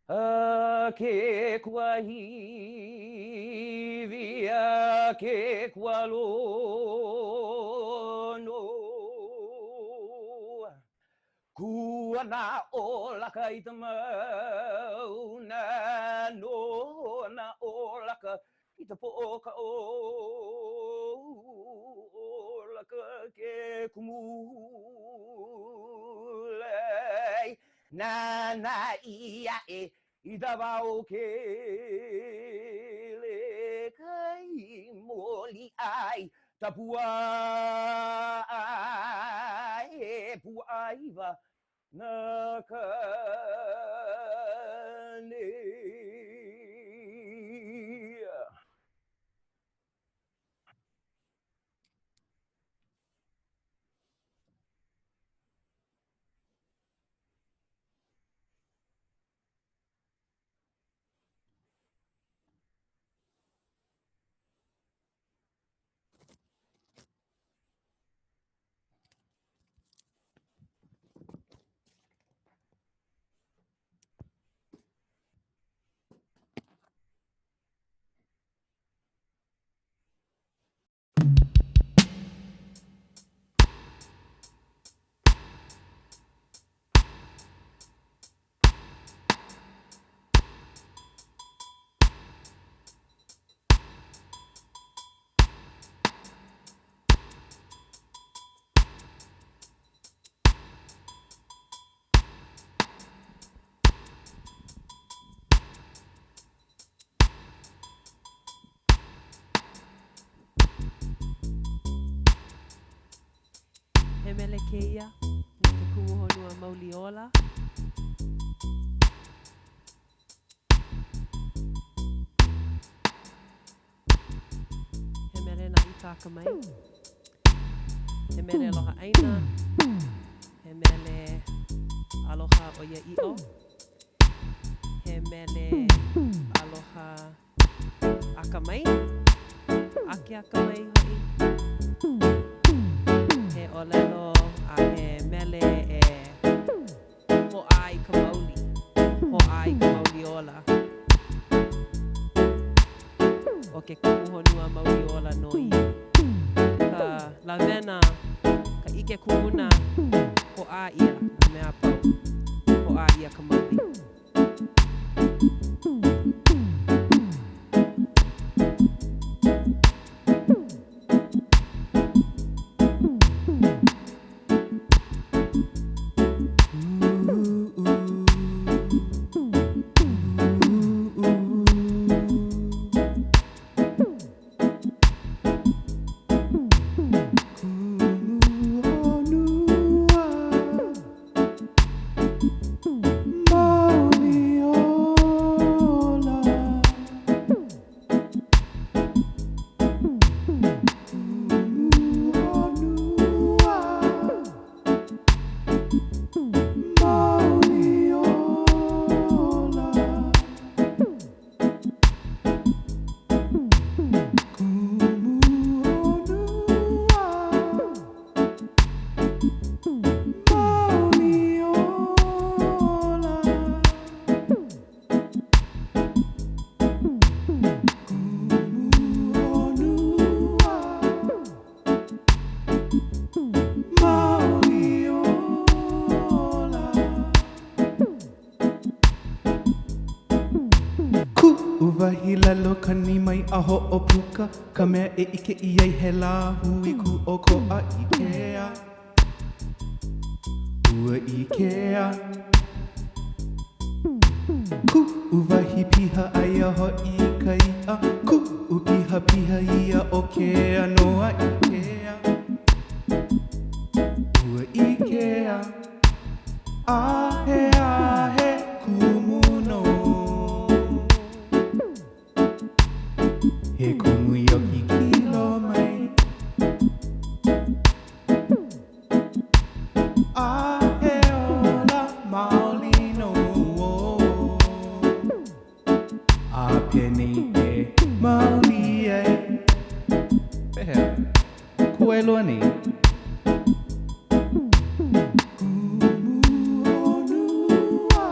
Ke kuahi via ke kualono kuana o laka i te mau na no na o laka i te po o ka o laka ke kumu na ia I davao ke le kai moli ai tapua ai e puaiva na ka ne He mele keia, no ke kumuhonua mauliola. He mele na I kākamai. He mele aloha aina. He mele aloha o ia i'o. He mele aloha akamai. Ake akamai hoi. He olelo a he mele e ho'a I ka mauli. Ho'a I ka mauliola. O ke kumuhonua mauliola noi. Ka lavena, ka ike ku'una, ho'a ia na mea pau. Ho'a ia ka mauli. Uvahila lo kani mai aho o puka ka mea e ike I ai he la hui ku o ko a Ikea Ua Ikea Ku uvahi piha ai aho I ka ia Ku upiha piha ia o kea noa Ikea Ua Ikea Ahe ahe kumuno He kumu I o ki kilo mai Ahe ola maoli no A pene e maoli e Pehea, kua e loa nei Kumu honua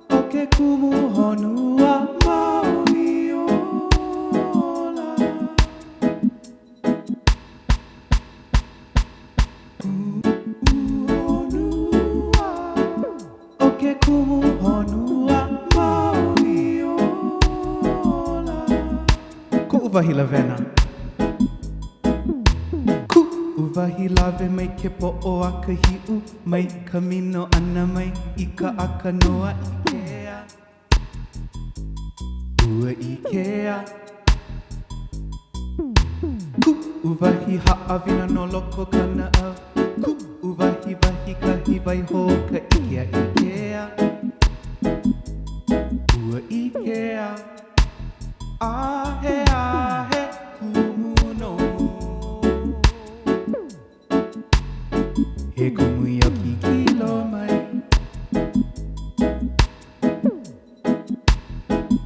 O ke ku uvahi lavena. Ku uvahi lave mai ke po'o akahi'u mai kamino ana mai i ka akanoa Ikea. Ua Ikea. Ku uvahi ha'awina no loko kana au. Ku uvahi vahi kahi vai ho ka Ikea Ikea. Ua Ikea. Ahe ahe kumuno. He kumu i o kikilo mai.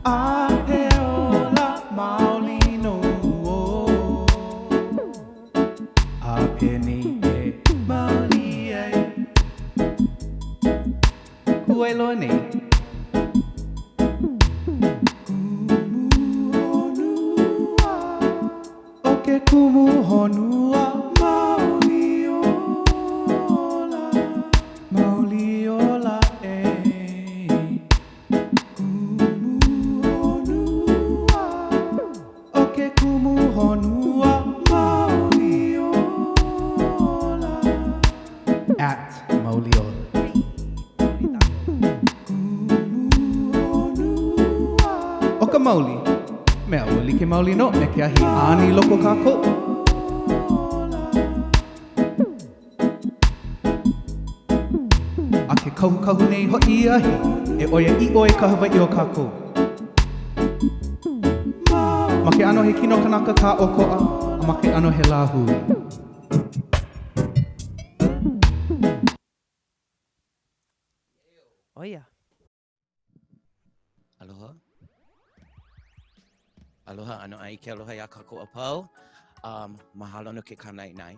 Ahe ola maolino. A peni e maoli ai. Kuelo nei. Kumu honua mauliola, mauliola Kumu honua, oke kumu honua mauliola. At mauliola. Kumu honua. Oka mauli. Mea ua like mauli no, me ke ahi ani loko kako. A ke kahu nei ho'i ahi, e oia I oe kahawai o kako. Ma ke ano he kino kanaka ka o ko'a, a ma ke ano he la hui. Oh yeah. Aloha. Aloha, ano ai ke aloha ia kako a pau. Mahalo no ke kanai nai.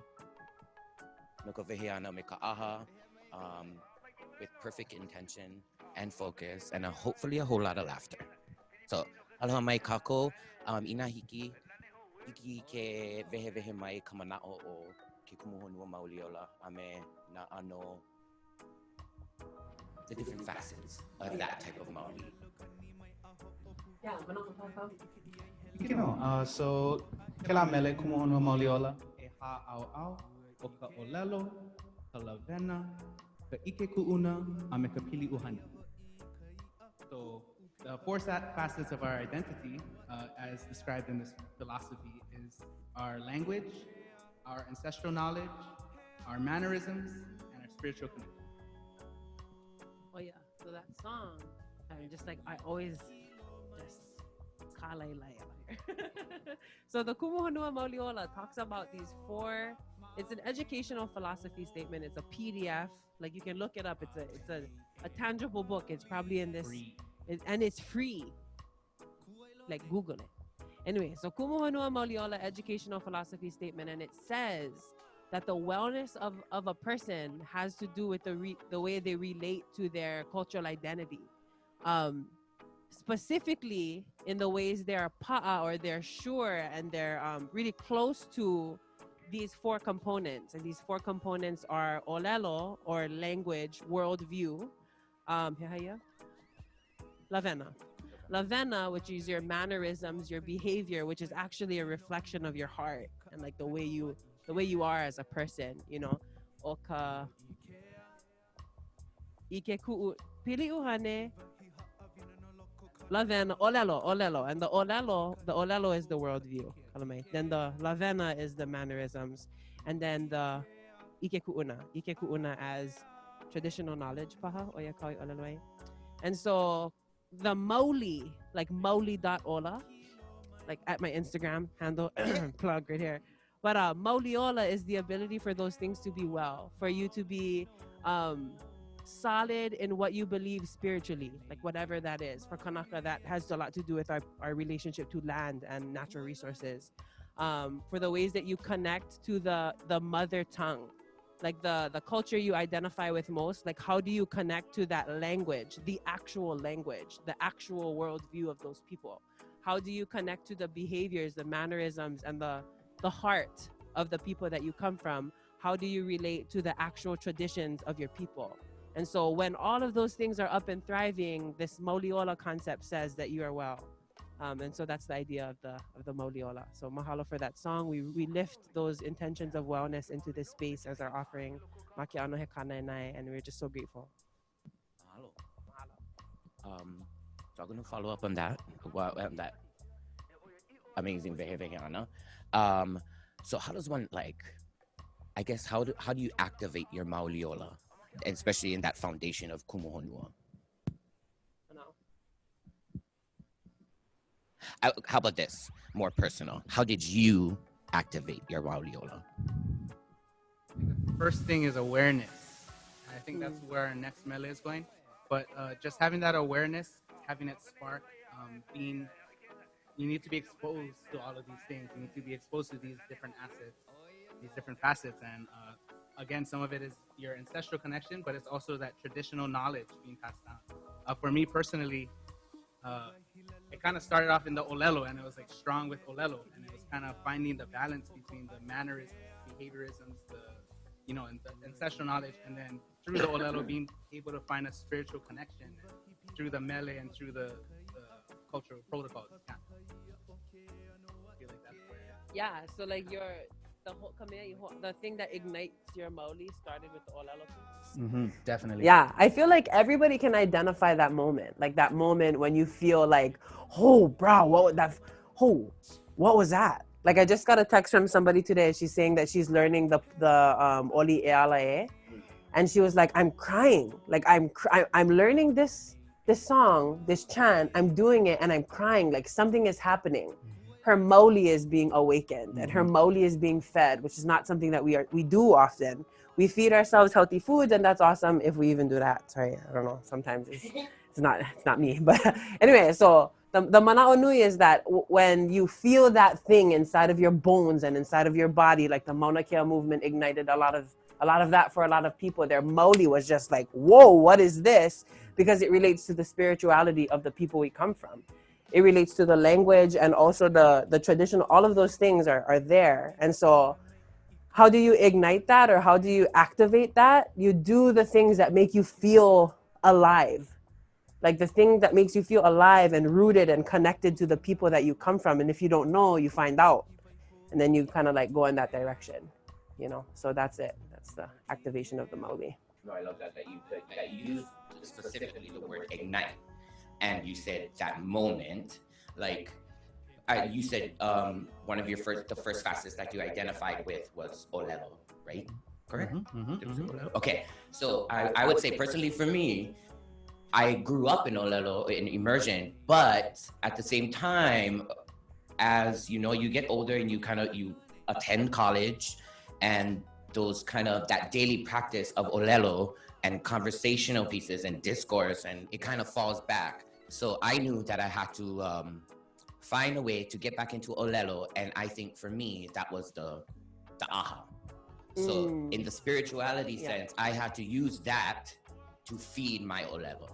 No ka vehe ana me ka aha. With perfect intention and focus and hopefully a whole lot of laughter. So, aloha mai kako. Ina hiki ke vehe mai ka mana'o o ke kumuhonua mauliola a me na ano the different facets of that type of mauli. Yeah, So, ke la mele kumuhonua mauliola e ha au au o ka olelo, ka lavena, ka ike ku'una, a me ka pili uhani. So, the four facets of our identity, as described in this philosophy, is our language, our ancestral knowledge, our mannerisms, and our spiritual connection. Oh yeah. So that song, just like I always just kalai. So the Kumuhonua Mauliola talks about these four. It's an educational philosophy statement. It's a PDF. Like you can look it up. It's a tangible book. It's probably in this, and it's free. Like Google it. Anyway, so Kumuhonua Mauliola educational philosophy statement, and it says that the wellness of a person has to do with the way they relate to their cultural identity. Specifically in the ways they're pa'a or they're sure and they're really close to these four components. And these four components are olelo or language, worldview, lavena, which is your mannerisms, your behavior, which is actually a reflection of your heart and like the way you are as a person, you know. Oka ike ku'u pili uhane lavena olelo, and the olelo is the worldview. Then the lavena is the mannerisms, and then the ike ku'una as traditional knowledge paha oya kai oleloi. And so the mauli, like mauli.ola, like at my Instagram handle, plug right here. But mauliola is the ability for those things to be well, for you to be solid in what you believe spiritually, like whatever that is. For Kanaka, that has a lot to do with our relationship to land and natural resources. For the ways that you connect to the mother tongue, like the culture you identify with most, like how do you connect to that language, the actual worldview of those people? How do you connect to the behaviors, the mannerisms, and the heart of the people that you come from? How do you relate to the actual traditions of your people? And so when all of those things are up and thriving, this Mauliola concept says that you are well. And so that's the idea of the Mauliola. So mahalo for that song. We lift those intentions of wellness into this space as our offering. Makiano he kanainai, and we're just so grateful. Mahalo. So I'm gonna follow up on that. On that amazing vehevehiana. So how does one like? I guess how do you activate your mauliola, especially in that foundation of kumuhonua? How about this? More personal. How did you activate your mauliola? First thing is awareness. And I think that's where our next mele is going. But just having that awareness, having it spark, being, you need to be exposed to all of these things. You need to be exposed to these different assets, these different facets. And again, some of it is your ancestral connection, but it's also that traditional knowledge being passed down. For me personally, it kind of started off in the olelo, and it was like strong with olelo, and it was kind of finding the balance between the mannerisms, behaviorisms, and the ancestral knowledge, and then through the olelo being able to find a spiritual connection through the mele and through the cultural protocols. I feel like that's where. Yeah, so like the thing that ignites your mauli started with the olelo piece. Definitely. Yeah, I feel like everybody can identify that moment, like that moment when you feel like, oh, bro, what was that? Like I just got a text from somebody today. She's saying that she's learning the Oli Ealae, and she was like, I'm crying. Like I'm learning this song, this chant. I'm doing it, and I'm crying. Like something is happening. Her mauli is being awakened, and her mauli is being fed, which is not something that we do often. We feed ourselves healthy foods, and that's awesome if we even do that. Sorry, I don't know. Sometimes it's not me, but anyway. So the mana'o nui is that when you feel that thing inside of your bones and inside of your body, like the Mauna Kea movement ignited a lot of that for a lot of people. Their mauli was just like, whoa, what is this? Because it relates to the spirituality of the people we come from. It relates to the language and also the tradition. All of those things are there. And so how do you ignite that, or how do you activate that? You do the things that make you feel alive. Like the thing that makes you feel alive and rooted and connected to the people that you come from. And if you don't know, you find out. And then you kind of like go in that direction, So that's it. That's the activation of the mauli. No, I love that you used specifically the word ignite, and you said that moment, like you said one of the first facets that you identified with was olelo, right? Correct? Okay, so I would say personally for me, I grew up in olelo, in immersion, but at the same time, as you get older and you attend college, and those kind of that daily practice of olelo and conversational pieces and discourse, and it kind of falls back. So I knew that I had to find a way to get back into olelo, and I think for me that was the aha. So in the spirituality sense, I had to use that to feed my olelo.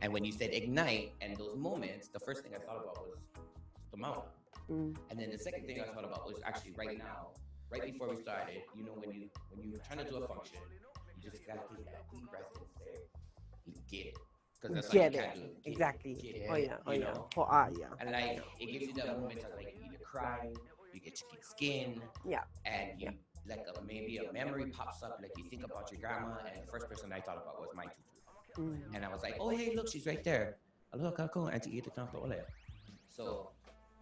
And when you said ignite and those moments, the first thing I thought about was the mauna. And then the second thing I thought about was actually right now, right before we started, when you're trying to do a function, you just gotta take that deep breath and say, get it. Because that's what you can do. Exactly. It, Oh yeah. Yeah. And like it gives you that moment of like you cry, you get your skin, and you like maybe a memory pops up, like you think about your grandma, and the first person I thought about was my tutu. And I was like, oh hey, look, she's right there. Aloha kako, Auntie Edith Kanto Ole. So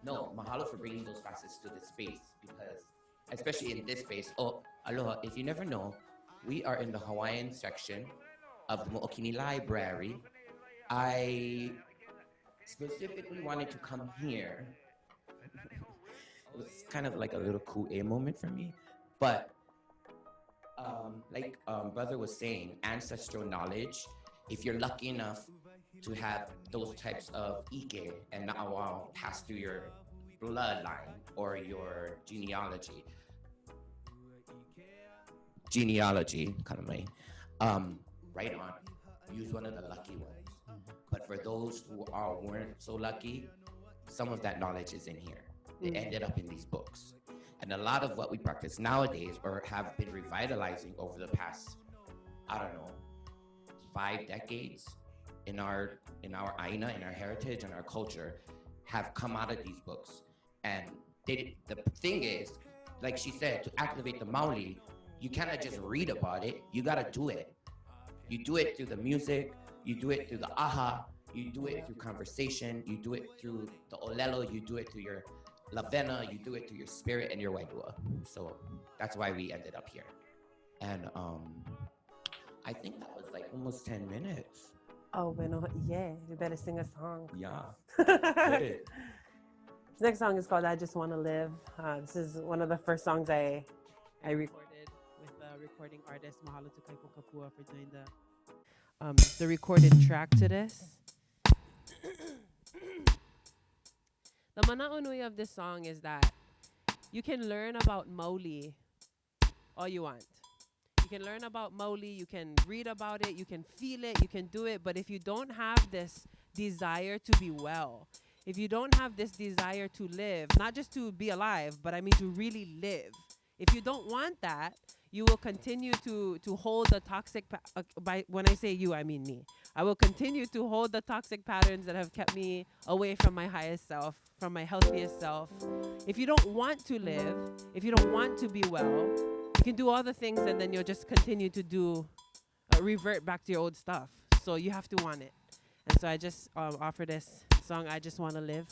no, mahalo for bringing those facets to this space, because especially in this space. Oh, aloha, if you never know, we are in the Hawaiian section of the Mo'okini Library. I specifically wanted to come here. It was kind of like a little cool moment for me. But like brother was saying, ancestral knowledge, if you're lucky enough to have those types of ike and na'awao pass through your bloodline or your genealogy, kind of like, right on, use one of the lucky ones. But for those who weren't so lucky, some of that knowledge is in here. It ended up in these books. And a lot of what we practice nowadays or have been revitalizing over the past, 5 decades in our aina, in our heritage, and our culture, have come out of these books. And the thing is, like she said, to activate the Maoli, you cannot just read about it. You got to do it. You do it through the music. You do it through the aha. You do it through conversation. You do it through the olelo. You do it through your lavena. You do it through your spirit and your wailua. So that's why we ended up here. And I think that was like almost 10 minutes. Oh, yeah. You better sing a song. Yeah. Hit it. This next song is called "I Just Want to Live." This is one of the first songs I recorded with the recording artist. Mahalo to Kaiko Kapua for doing the recorded track to this. The mana'onui of this song is that you can learn about Maoli all you want. You can learn about Maoli, you can read about it, you can feel it, you can do it, but if you don't have this desire to be well, if you don't have this desire to live, not just to be alive, but I mean to really live, if you don't want that, you will continue to hold the toxic, when I say you, I mean me. I will continue to hold the toxic patterns that have kept me away from my highest self, from my healthiest self. If you don't want to live, if you don't want to be well, you can do all the things and then you'll just continue to revert back to your old stuff. So you have to want it. And so I just offer this song, "I Just Want to Live."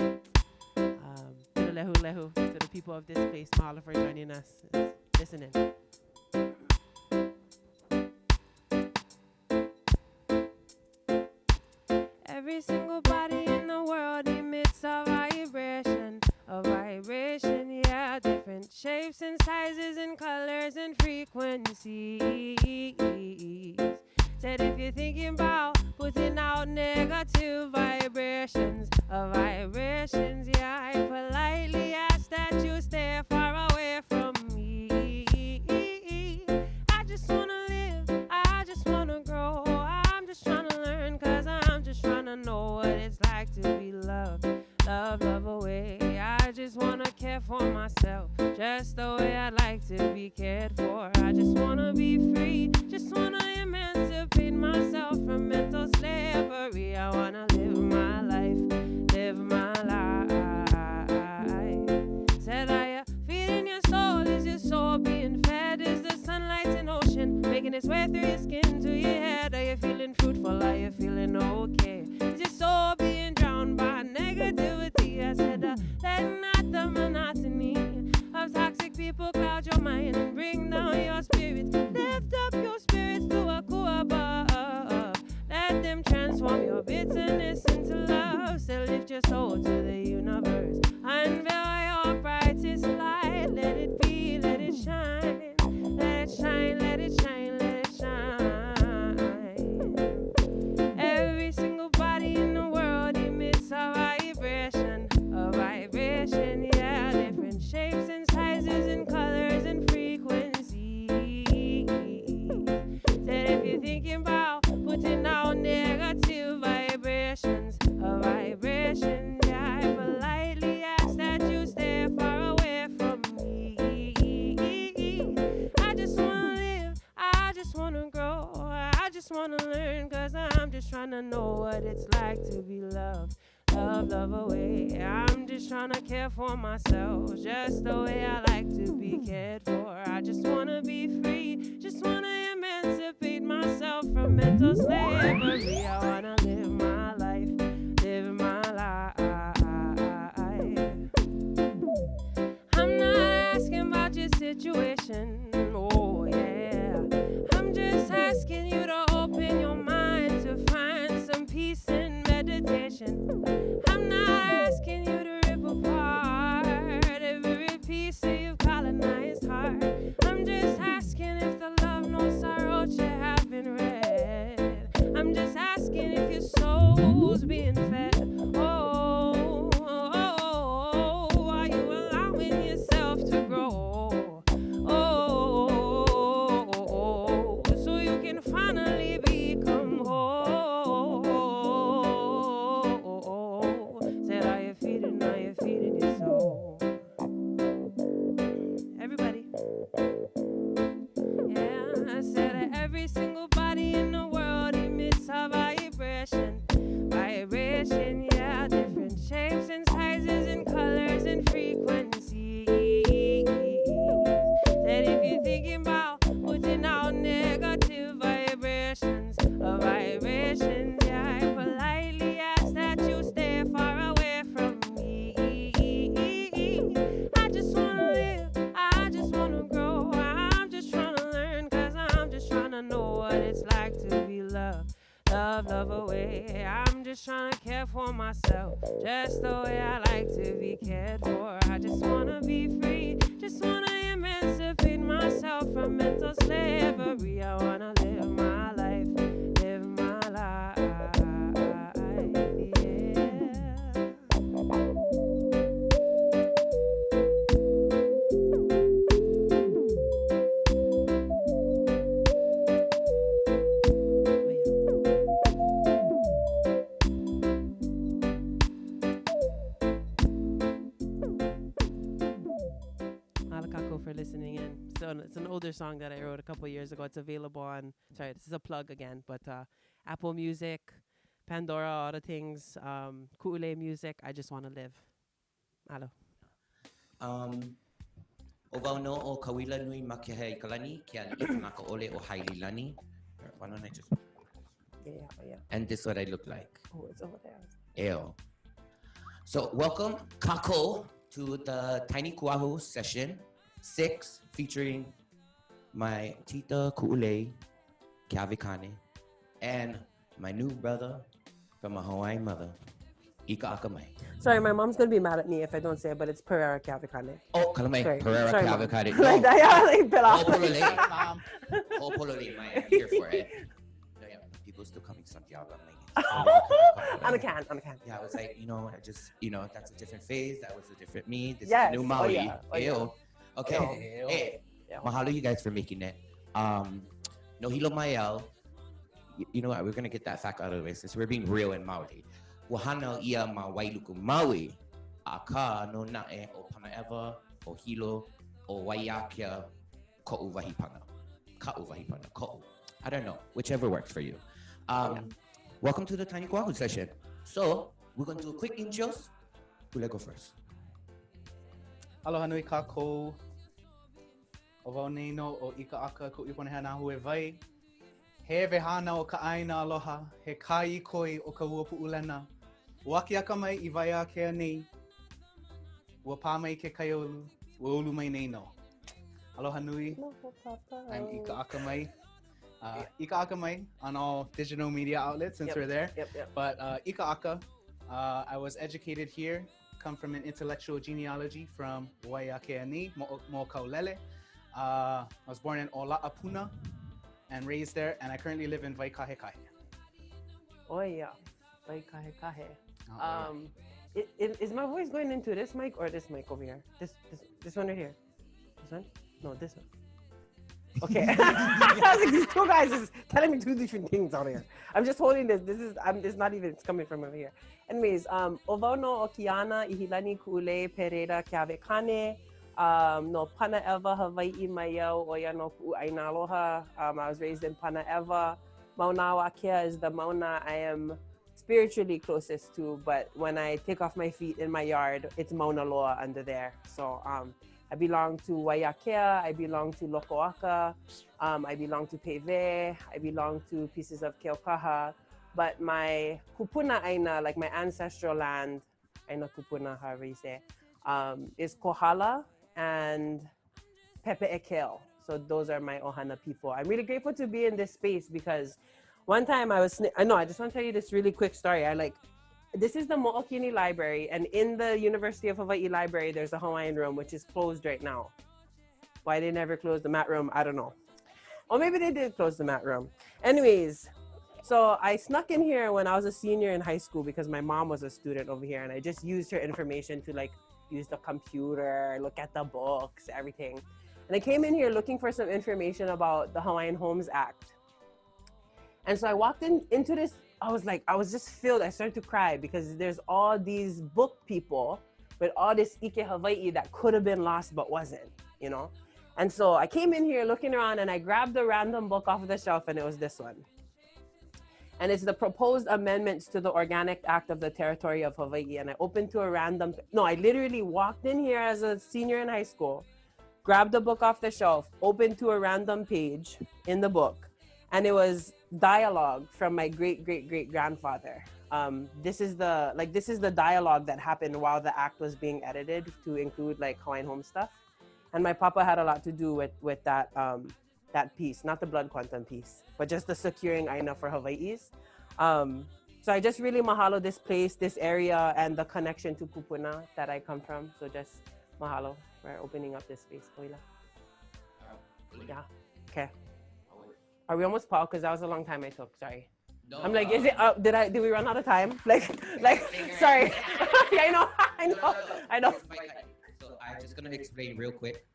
Lehu lehu to the people of this place. Mahalo for joining us, listening. Every single body in the world emits a vibration, yeah, different shapes and sizes and colors and frequencies. Said if you're thinking about putting out negative vibrations, yeah, I politely ask that you stay far away from me. I just wanna live, I just wanna grow, I'm just trying to learn, 'cause I'm just trying to know what it's like to be loved, love away. I just wanna care for myself, just the way I'd like to be cared for. I just wanna be free, just wanna emancipate myself from mental slavery. I wanna live my life, live my life. Said, are you feeding your soul? Is your soul being fed? Is the sunlight in ocean making its way through your skin to your head? Are you feeling fruitful? Are you feeling okay? Is your soul being drowned by negativity? I said, let not the monotony of toxic people cloud your mind and bring down your spirits. Lift up your spirits to a above. Let them transform your bitterness into love. So lift your soul to the universe. Unveil your brightest light. Let it be, let it shine. Let it shine, let it shine, let it shine. Every single body in the world emits a vibration, yeah, different shapes and sizes and colors and frequencies. Said if you're thinking about putting out negative vibrations, a vibration, yeah, I politely ask that you stay far away from me. I just wanna live, I just wanna grow, I just wanna learn, 'cause I'm just trying to know what it's like to be loved, love away. I'm just trying to care for myself, just the way I like to be cared for. I just wanna be free, just wanna emancipate myself from mental slavery. I wanna live my life, live my life. I'm not asking about your situation, oh yeah. I'm just asking you to open your mind to find some peace and meditation. I'm not asking you to rip apart every piece of your colonized heart. I'm just asking if the love notes I wrote you have been read. I'm just asking if your soul's being fed. Are you allowing yourself to grow? So you can finally become whole. Said, are you feeding your soul? I'm just trying to care for myself, just the way I like to be cared for. I just wanna be free, just wanna emancipate myself from mental slavery. I wanna live my life, live my life, Alakako for listening in. So it's an older song that I wrote a couple years ago. It's available on, sorry, this is a plug again, but Apple Music, Pandora, all the things, Ku'ule Music, I Just Want to Live. Alo. O wau no o kawila nui makiahe i kalani, kia li kanaka ole o haili lani. Why don't I just... Yeah. And this is what I look like. Oh, it's over there. Ew. So welcome, Kako, to the Tiny Kuahu session 6, featuring my Tita Ku'ule, Kavikane, and my new brother from a Hawaiian mother, Ika Akamai. Sorry, my mom's going to be mad at me if I don't say it, but it's Pereira Kavikane. Oh, kalamai, Pereira Kavikane. Like that, yeah, like Bella. Hopefully, I'm here for it. No, yeah, people still coming to Santiago. I'm like, on a can. Yeah, I was like, that's a different phase. That was a different me. This Yes. is new Maui. Oh, yeah. Okay. Hey, mahalo you guys for making it. No hilo Mael. You know what? We're gonna get that fact out of the way since we're being real in Maui. Wahana ia ma wailuku Maui. Aka no nae o Panaeva o hilo o waiakia ko'u wahipana. Ka'u wahipana. Ko'u. I don't know. Whichever works for you. Welcome to the Tiny Kuahu session. So, we're going to do a quick intros. Who'll go first? Aloha nui kākou. O wau nei no o ika aka ku iponehea nā hue vai. He vehana o ka aina aloha. He kai koi o ka ua pu'ulena. Ua ki aka mai I vai a kea nei. Ua pā mai ke kaiolu. Ua ulu mai nei no. Aloha nui. I'm Ika Akamai. Ika Akamai on all digital media outlets since we're there. Yep. But Ika Aka, I was educated here, come from an intellectual genealogy from Waiakeani, Mo Kaulele. I was born in Ola'apuna and raised there, and I currently live in Waikahekahe. Oh yeah, Waikahekahe. Is my voice going into this mic or this mic over here? This one right here? This one? No, this one. Okay. I was like, these two guys is telling me two different things out here. I'm just holding this. It's not even, it's coming from over here. Anyways, Ovau no Okiana, Ihilani Ku'ule, Pereira, Kiawekane, no Panaeva, Hawaii, Mayau, Oya no Ku'aina Aloha. I was raised in Panaeva. Mauna Wakea is the Mauna I am spiritually closest to, but when I take off my feet in my yard, it's Mauna Loa under there. So, I belong to Waiakea, I belong to Lokoaka, I belong to Peve, I belong to pieces of Keokaha, but my kupuna aina, like my ancestral land, aina kupuna, however you say, is Kohala and Pepe'ekeo. So those are my Ohana people. I'm really grateful to be in this space because one time I just want to tell you this really quick story. This is the Mo'okini Library, and in the University of Hawaii Library, there's a Hawaiian room, which is closed right now. Why they never closed the mat room, I don't know. Or maybe they did close the mat room. Anyways, so I snuck in here when I was a senior in high school because my mom was a student over here, and I just used her information to use the computer, look at the books, everything. And I came in here looking for some information about the Hawaiian Homes Act. And so I walked into this, I was just filled. I started to cry because there's all these book people with all this Ike Hawaii that could have been lost but wasn't, you know? And so I came in here looking around and I grabbed a random book off of the shelf and it was this one. And it's the proposed amendments to the Organic Act of the Territory of Hawaii. And I opened to I literally walked in here as a senior in high school, grabbed the book off the shelf, opened to a random page in the book. And it was dialogue from my great-great-great-grandfather. This is the dialogue that happened while the act was being edited to include Hawaiian home stuff. And my papa had a lot to do with that piece, not the blood quantum piece, but just the securing aina for Hawaii's. So I just really mahalo this place, this area, and the connection to Kupuna that I come from. So just mahalo for opening up this space. Oila. Yeah. Okay. Are we almost paused? Because that was a long time I took. Sorry. No, I'm like, is it up? Did we run out of time? Like, sorry. Yeah, I know. So I'm just gonna explain real quick.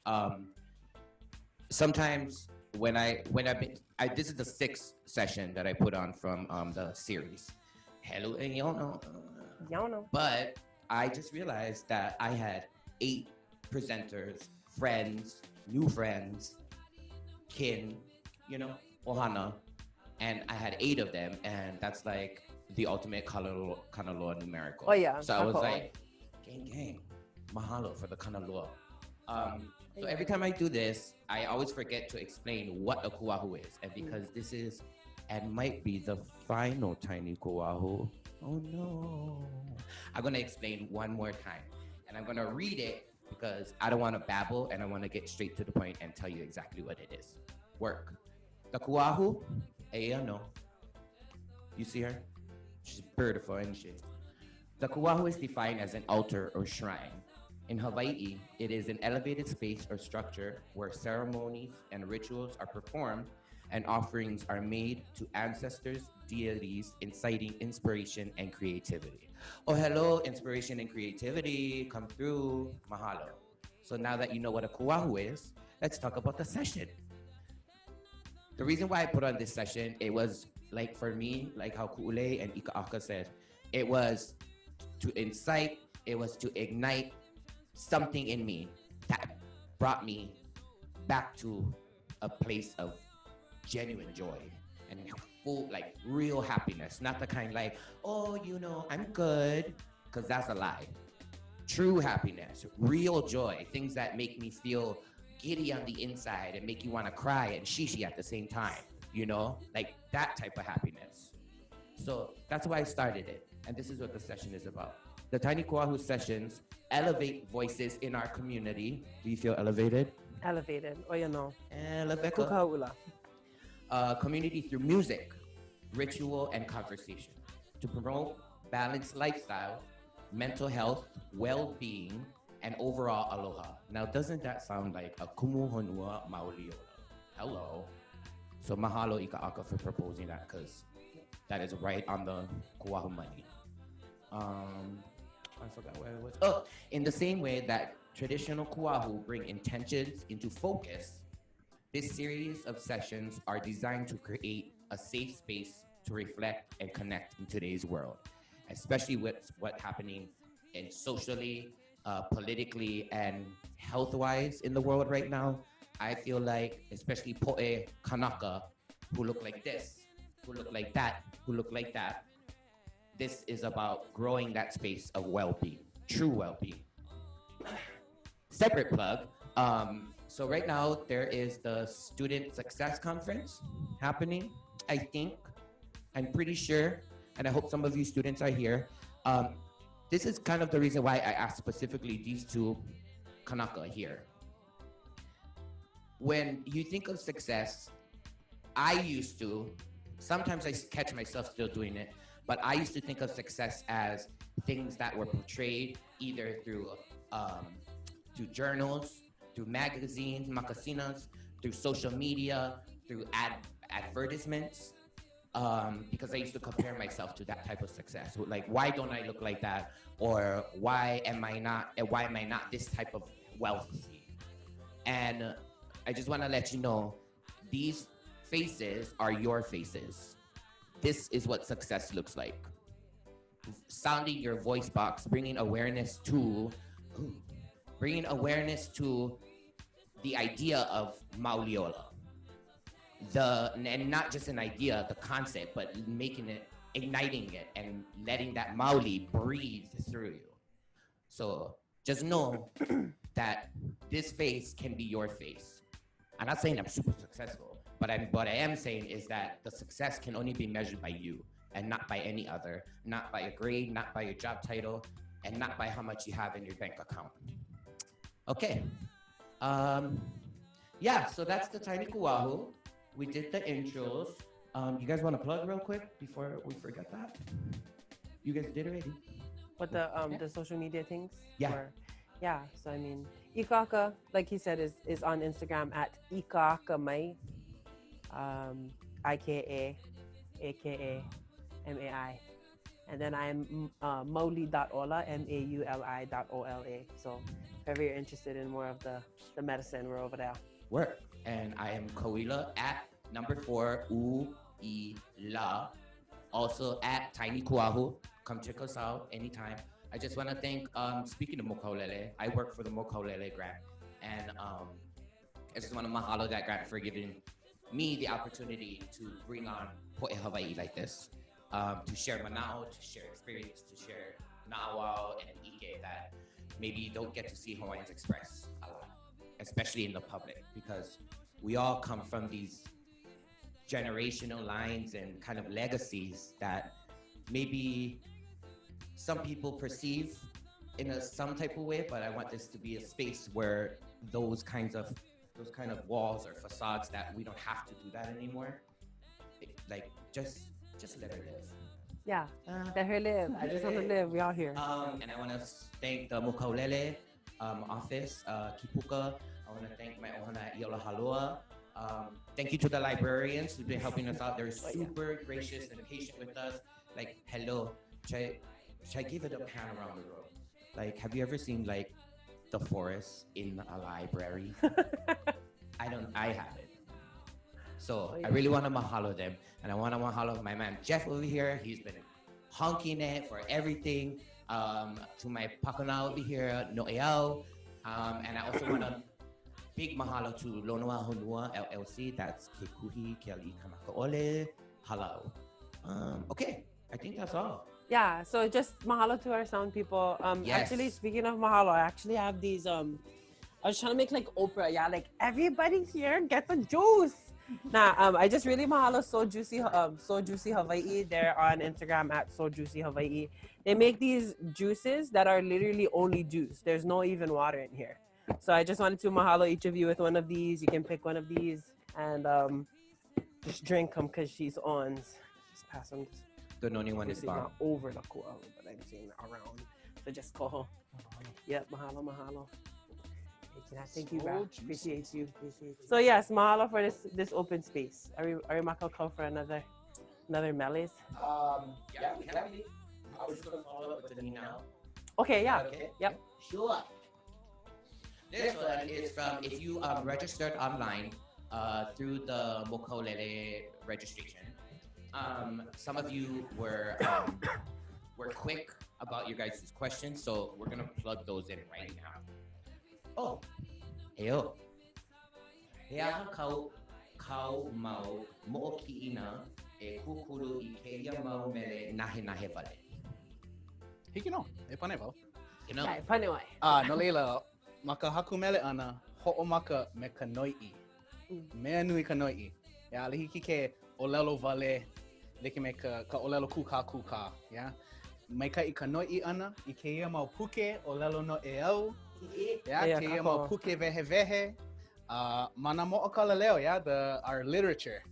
Sometimes when this is the sixth session that I put on from the series. Hello, and y'all know. But I just realized that I had 8 presenters, friends, new friends, kin, ohana, and I had 8 of them, and that's like the ultimate kanaloa numerical. Oh yeah. So I was like, gang, mahalo for the kanaloa. So every time I do this, I always forget to explain what a kuahu is, and because this is and might be the final tiny kuahu. Oh no! I'm gonna explain one more time, and I'm gonna read it because I don't want to babble, and I want to get straight to the point and tell you exactly what it is. Work. The kuahu, no. You see her? She's beautiful, isn't she? The kuahu is defined as an altar or shrine. In Hawaii, it is an elevated space or structure where ceremonies and rituals are performed and offerings are made to ancestors, deities, inciting inspiration and creativity. Oh, hello, inspiration and creativity, come through, mahalo. So now that you know what a kuahu is, let's talk about the session. The reason why I put on this session, it was like for me, like how Ku'ule and Ika'aka said, it was to incite, it was to ignite something in me that brought me back to a place of genuine joy and full, like real happiness, not the kind like, oh, I'm good, because that's a lie. True happiness, real joy, things that make me feel giddy on the inside and make you want to cry and shishi at the same time, like that type of happiness. So that's why I started it, and this is what the session is about. The Tiny Kuahu sessions elevate voices in our community. Do you feel elevated? Elevated. Oh, Elevated. Kukaula. Community through music, ritual, and conversation to promote balanced lifestyle, mental health, well-being, and overall aloha. Now, doesn't that sound like a kumuhonua mauliola? Hello. So mahalo Ika'aka for proposing that, because that is right on the Kuahu money. I forgot where it was. Oh, in the same way that traditional Kuahu bring intentions into focus, this series of sessions are designed to create a safe space to reflect and connect in today's world, especially with what's happening in socially, politically, and health-wise in the world right now. I feel like, especially Po'e Kanaka, who look like this, who look like that, who look like that, this is about growing that space of well-being, true well-being. Separate plug. So right now there is the Student Success Conference happening. I'm pretty sure, and I hope some of you students are here. This is kind of the reason why I asked specifically these two Kanaka here. When you think of success, sometimes I catch myself still doing it, but I used to think of success as things that were portrayed either through journals, through magazines, makasinas, through social media, through advertisements, because I used to compare myself to that type of success. Like, why don't I look like that? Or why am I not this type of wealthy? And I just want to let you know, these faces are your faces. This is what success looks like. Sounding your voice box, bringing awareness to the idea of Mauliola. And not just an idea, the concept, but igniting it and letting that Mauli breathe through you. So just know that this face can be your face. I'm not saying I'm super successful, but what I am saying is that the success can only be measured by you and not by any other, not by a grade, not by your job title, and not by how much you have in your bank account. Okay. So that's the Tiny Kuahu. We did the intros. You guys want to plug real quick before we forget that? You guys did already. What the social media things? Yeah. Yeah. So I mean, Ikaka, like he said, is on Instagram at Ikakamai, IKA, AKA, MAI. And then I'm Mauli.ola, MAULI.OLA. So if ever you're interested in more of the medicine, we're over there. Work. And I am Koila at #4 Uila. Also at Tiny Kuahu. Come check us out anytime. I just want to thank, speaking of Mokaulele, I work for the Mokaulele grant. And I just want to mahalo that grant for giving me the opportunity to bring on Po'e Hawaii like this. To share manao, to share experience, to share nawao and ike that maybe you don't get to see Hawaiians express a lot, especially in the public, because we all come from these generational lines and kind of legacies that maybe some people perceive in some type of way, but I want this to be a space where those kind of walls or facades that we don't have to do that anymore. Like just let her live. Yeah, let her live. I just want to live. We all here. And I want to thank the Mokaulele office, Kipuka. I want to thank my ohana Iola Halua. Thank you to the librarians who've been helping us out. They're super gracious and patient with us. Like, hello, should I give it a pan around the room? Like, have you ever seen like the forest in a library? I haven't. So I really want to mahalo them. And I want to mahalo my man Jeff over here. He's been honking it for everything. To my pakana over here, Noeau. And I also want to big mahalo to Lonoa Honua LLC. That's Kekuhi Kiali Kamakaole. Hello. Okay, I think that's all. Yeah, so just mahalo to our sound people. Yes. Actually, speaking of mahalo, I actually have these. I was trying to make like Oprah. Yeah, like everybody here gets a juice. Nah, I just really mahalo So Juicy Hawaii. They're on Instagram at So Juicy Hawaii. They make these juices that are literally only juice. There's no even water in here. So I just wanted to mahalo each of you with one of these. You can pick one of these and just drink them because she's on. Just pass them. The only one is bomb. Not over the Kuahu, but I'm saying around. So just koho. Yep, mahalo. Thank you, bro. Appreciate you. So yes, mahalo for this open space. Are we makakau for another meles? Yeah, can we? I was just gonna follow up with the now. Okay, yeah. Okay. Yep. Sure. This one is from if you registered online through the Mokaulele registration. Some of you were quick about your guys' questions, so we're gonna plug those in right now. Oh, heyo. Hea kau mau mo'oki'ina e kukuru I keia mau mele nahe vale. Hiki no, e pane wau. You know? Yeah, funny way. No leila, maka haku mele ana, ho'omaka me ka noi'i. Mea nui ka noi'i. Ya, lihiki ke olelo vale, liki me ka olelo kuka, ya. Mai ka I ka noi'i ana, I keia mau puke, olelo no e au. Yeah, keia mau puke vehe. Mana mo'okala leo, yeah, our literature.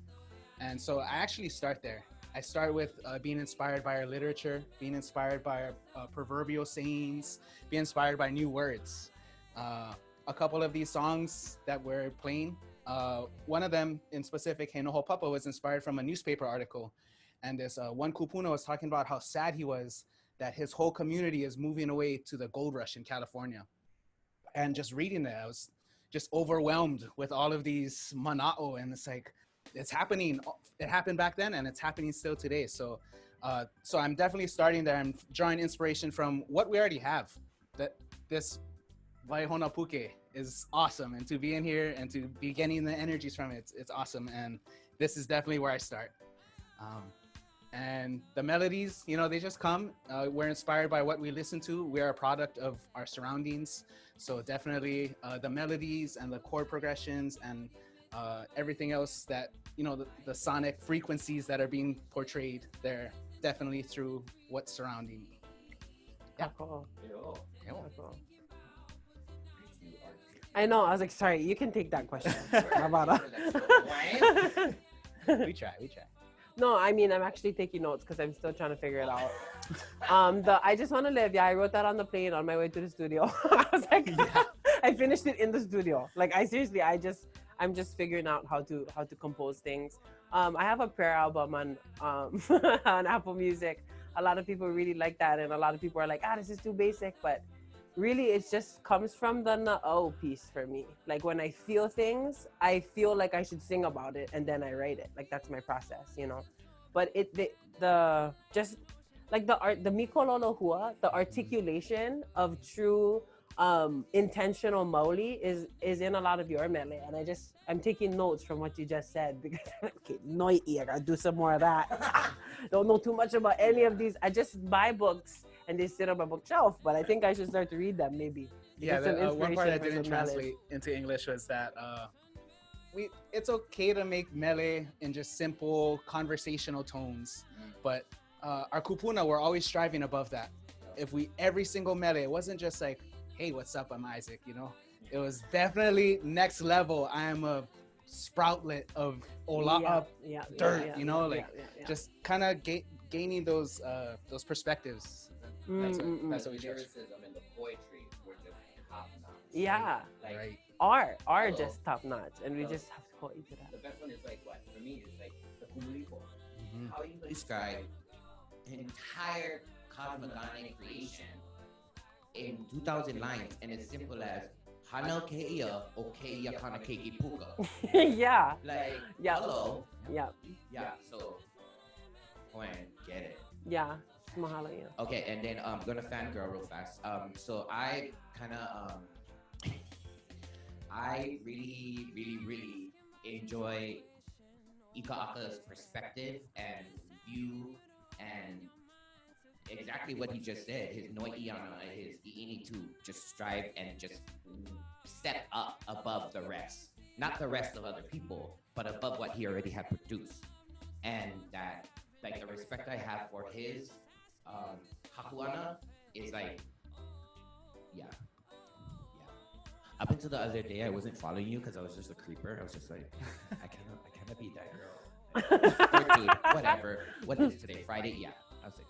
And so I actually start there. I start with being inspired by our literature, being inspired by our proverbial sayings, being inspired by new words. A couple of these songs that we're playing, one of them in specific, He Noho Papa, was inspired from a newspaper article. And this one kupuna was talking about how sad he was that his whole community is moving away to the gold rush in California. And just reading it, I was just overwhelmed with all of these mana'o, and it's like, it's happening. It happened back then, and it's happening still today. So, so I'm definitely starting there. I'm drawing inspiration from what we already have. That this Vaihona Puke is awesome, and to be in here and to be getting the energies from it, it's awesome. And this is definitely where I start. And the melodies, you know, they just come. We're inspired by what we listen to. We are a product of our surroundings. So definitely the melodies and the chord progressions and everything else that, you know, the sonic frequencies that are being portrayed, they're definitely through what's surrounding me. Yeah. Cool. I know. I was like, sorry, you can take that question. We try. No, I mean, I'm actually taking notes because I'm still trying to figure it out. The I Just Want to Live, yeah, I wrote that on the plane on my way to the studio. I was like, I finished it in the studio. Like, I'm just figuring out how to compose things. I have a prayer album on on Apple Music. A lot of people really like that, and a lot of people are like, this is too basic, but really it just comes from the na'o piece for me. Like when I feel things, I feel like I should sing about it, and then I write it. Like that's my process, you know. But the just like the art, the mikololo hua, the articulation of true intentional maoli is in a lot of your mele, and I'm taking notes from what you just said because okay, noi I gotta do some more of that. Don't know too much about any of these. I just buy books and they sit on my bookshelf, but I think I should start to read them maybe. Yeah, one part I didn't translate into English was that it's okay to make mele in just simple conversational tones, but our kupuna, we're always striving above that. If every single mele, it wasn't just like, hey, what's up, I'm Isaac, you know? It was definitely next level. I am a sproutlet of dirt, you know? Just kind of gaining those perspectives. That's what we try. Lyricism and the poetry were just top notch. Yeah. Like, right. Are just top notch, and we just have to go into that. The best one is like what? For me, it's like the kumuliko. How you describe an entire cosmogonic creation in 2,000 lines, and as simple as Hana Keia o Keia Kana Keiki Puka. Yeah. Like, yeah. Hello. Yeah. Yeah, so go and get it. Yeah. Mahalo, yeah. Okay, and then I'm gonna fangirl real fast. So I kind of I really enjoy Ika Aka's perspective and view and exactly what he just said. His noi iana, his iini to just strive and just step up above the rest, not the rest of other people, but above what he already had produced, and that like the respect I have for his hakuana is like, yeah. Up until the other day, I wasn't following you because I was just a creeper. I was just like, I cannot be that girl. Or dude, whatever. What is today? Friday? Yeah. I was like,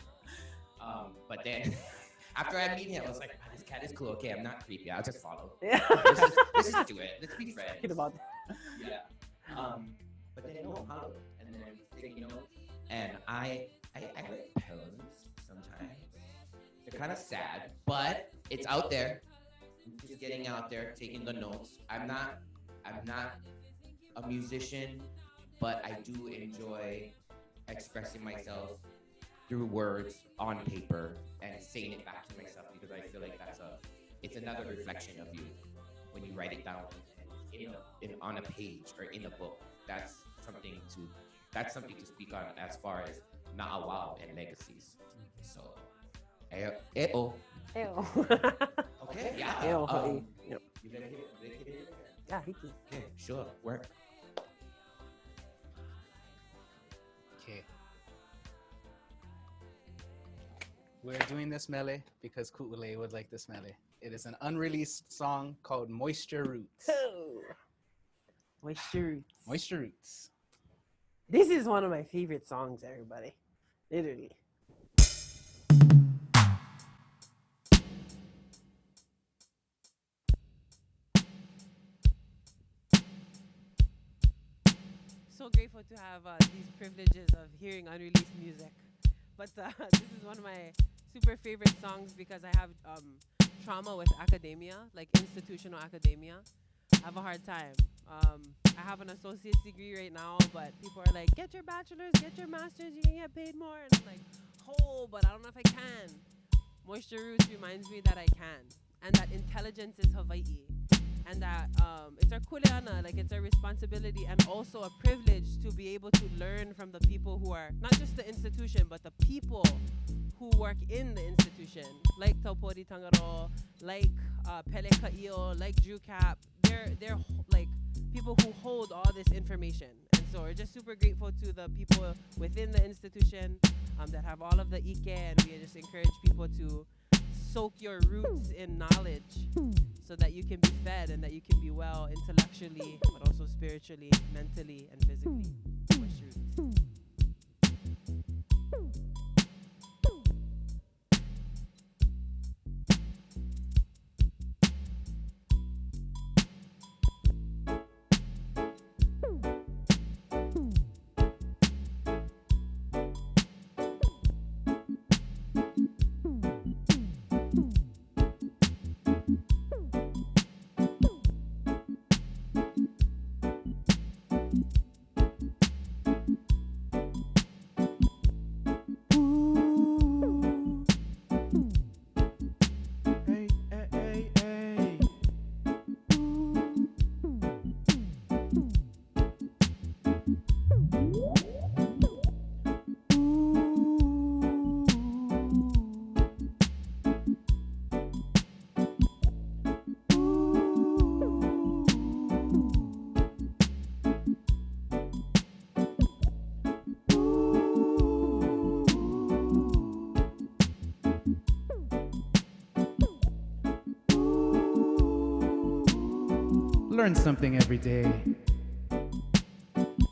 but then after I meet him, I was like, this cat is cool. Okay, I'm not creepy. I'll just follow. Yeah. Let's just do it. Let's be friends. Talking about Yeah. But then no, hello. And then taking notes. And I write poems sometimes. They're kind of sad, but it's out there. Just getting out there, taking the notes. I'm not a musician, but I do enjoy expressing myself through words on paper and saying it back to myself because I feel like it's another reflection of you when you write it down on a page or in a book. That's something to speak on as far as na'awao and legacies. So, e'o. Okay, yeah. Yep. You gonna hit it? Yeah, he can. Okay, sure. Work. Okay. We're doing this mele because Ku'ule would like this mele. It is an unreleased song called Moisture Roots. Oh. Moisture Roots. Moisture Roots. This is one of my favorite songs, everybody. Literally. So grateful to have these privileges of hearing unreleased music. But this is one of my super favorite songs because I have trauma with academia, like institutional academia. I have a hard time. I have an associate's degree right now, but people are like, get your bachelor's, get your master's, you can get paid more. And I'm like, but I don't know if I can. Moisture Roots reminds me that I can, and that intelligence is Hawaii. And that it's our kuleana, like it's our responsibility and also a privilege to be able to learn from the people who are, not just the institution, but the people who work in the institution, like Taupori Tangaro, like Pele Ka'io, like Drew Cap. They're like people who hold all this information. And so we're just super grateful to the people within the institution that have all of the ike, and we just encourage people to soak your roots in knowledge so that you can be fed and that you can be well intellectually, but also spiritually, mentally, and physically. Moisture Roots. learn something every day.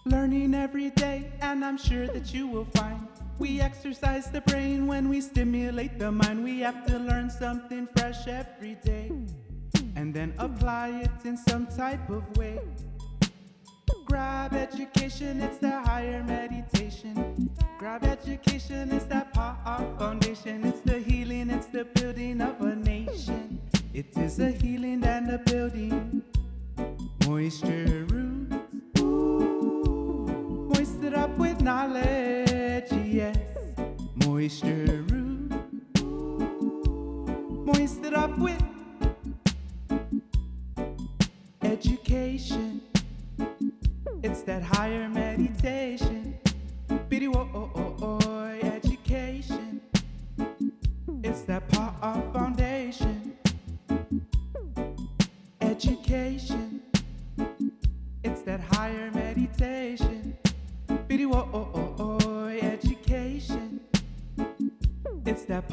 Learning every day, and I'm sure that you will find we exercise the brain when we stimulate the mind. We have to learn something fresh every day and then apply it in some type of way. Grab education, it's the higher meditation. Grab education, it's that foundation. It's the healing, it's the building of a nation. It is a healing and a building. Moisture roots, moist it up with knowledge, yes. Moisture roots, moist it up with education. It's that higher meditation. Biddy wo education. It's that foundation. Education. It's that higher meditation. Biddy wo education. It's that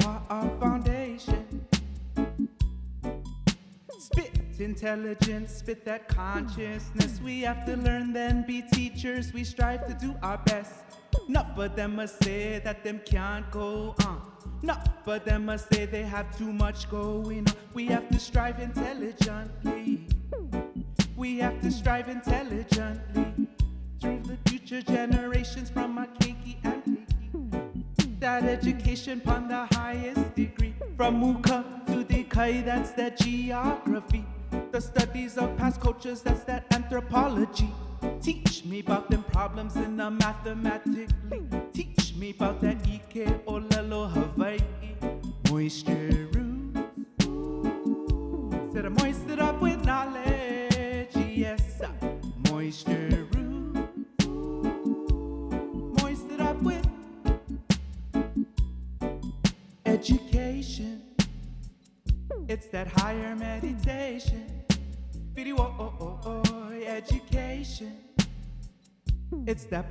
foundation. Spit intelligence, spit that consciousness. We have to learn, then be teachers. We strive to do our best. Not for them must say that them can't go on. Not for them must say they have too much going on. We have to strive intelligently. We have to strive intelligently through the future generations from our keiki and keiki. That education upon the highest degree. From Muka to Dekai, that's that geography. The studies of past cultures, that's that anthropology. Teach me about them problems in the mathematically. Teach me about that Ike Olelo Hawaii. Moisture roots. Said I moist it up with knowledge, yes. Moisture roots. Moist it up with education. It's that higher meditation. Education. It's that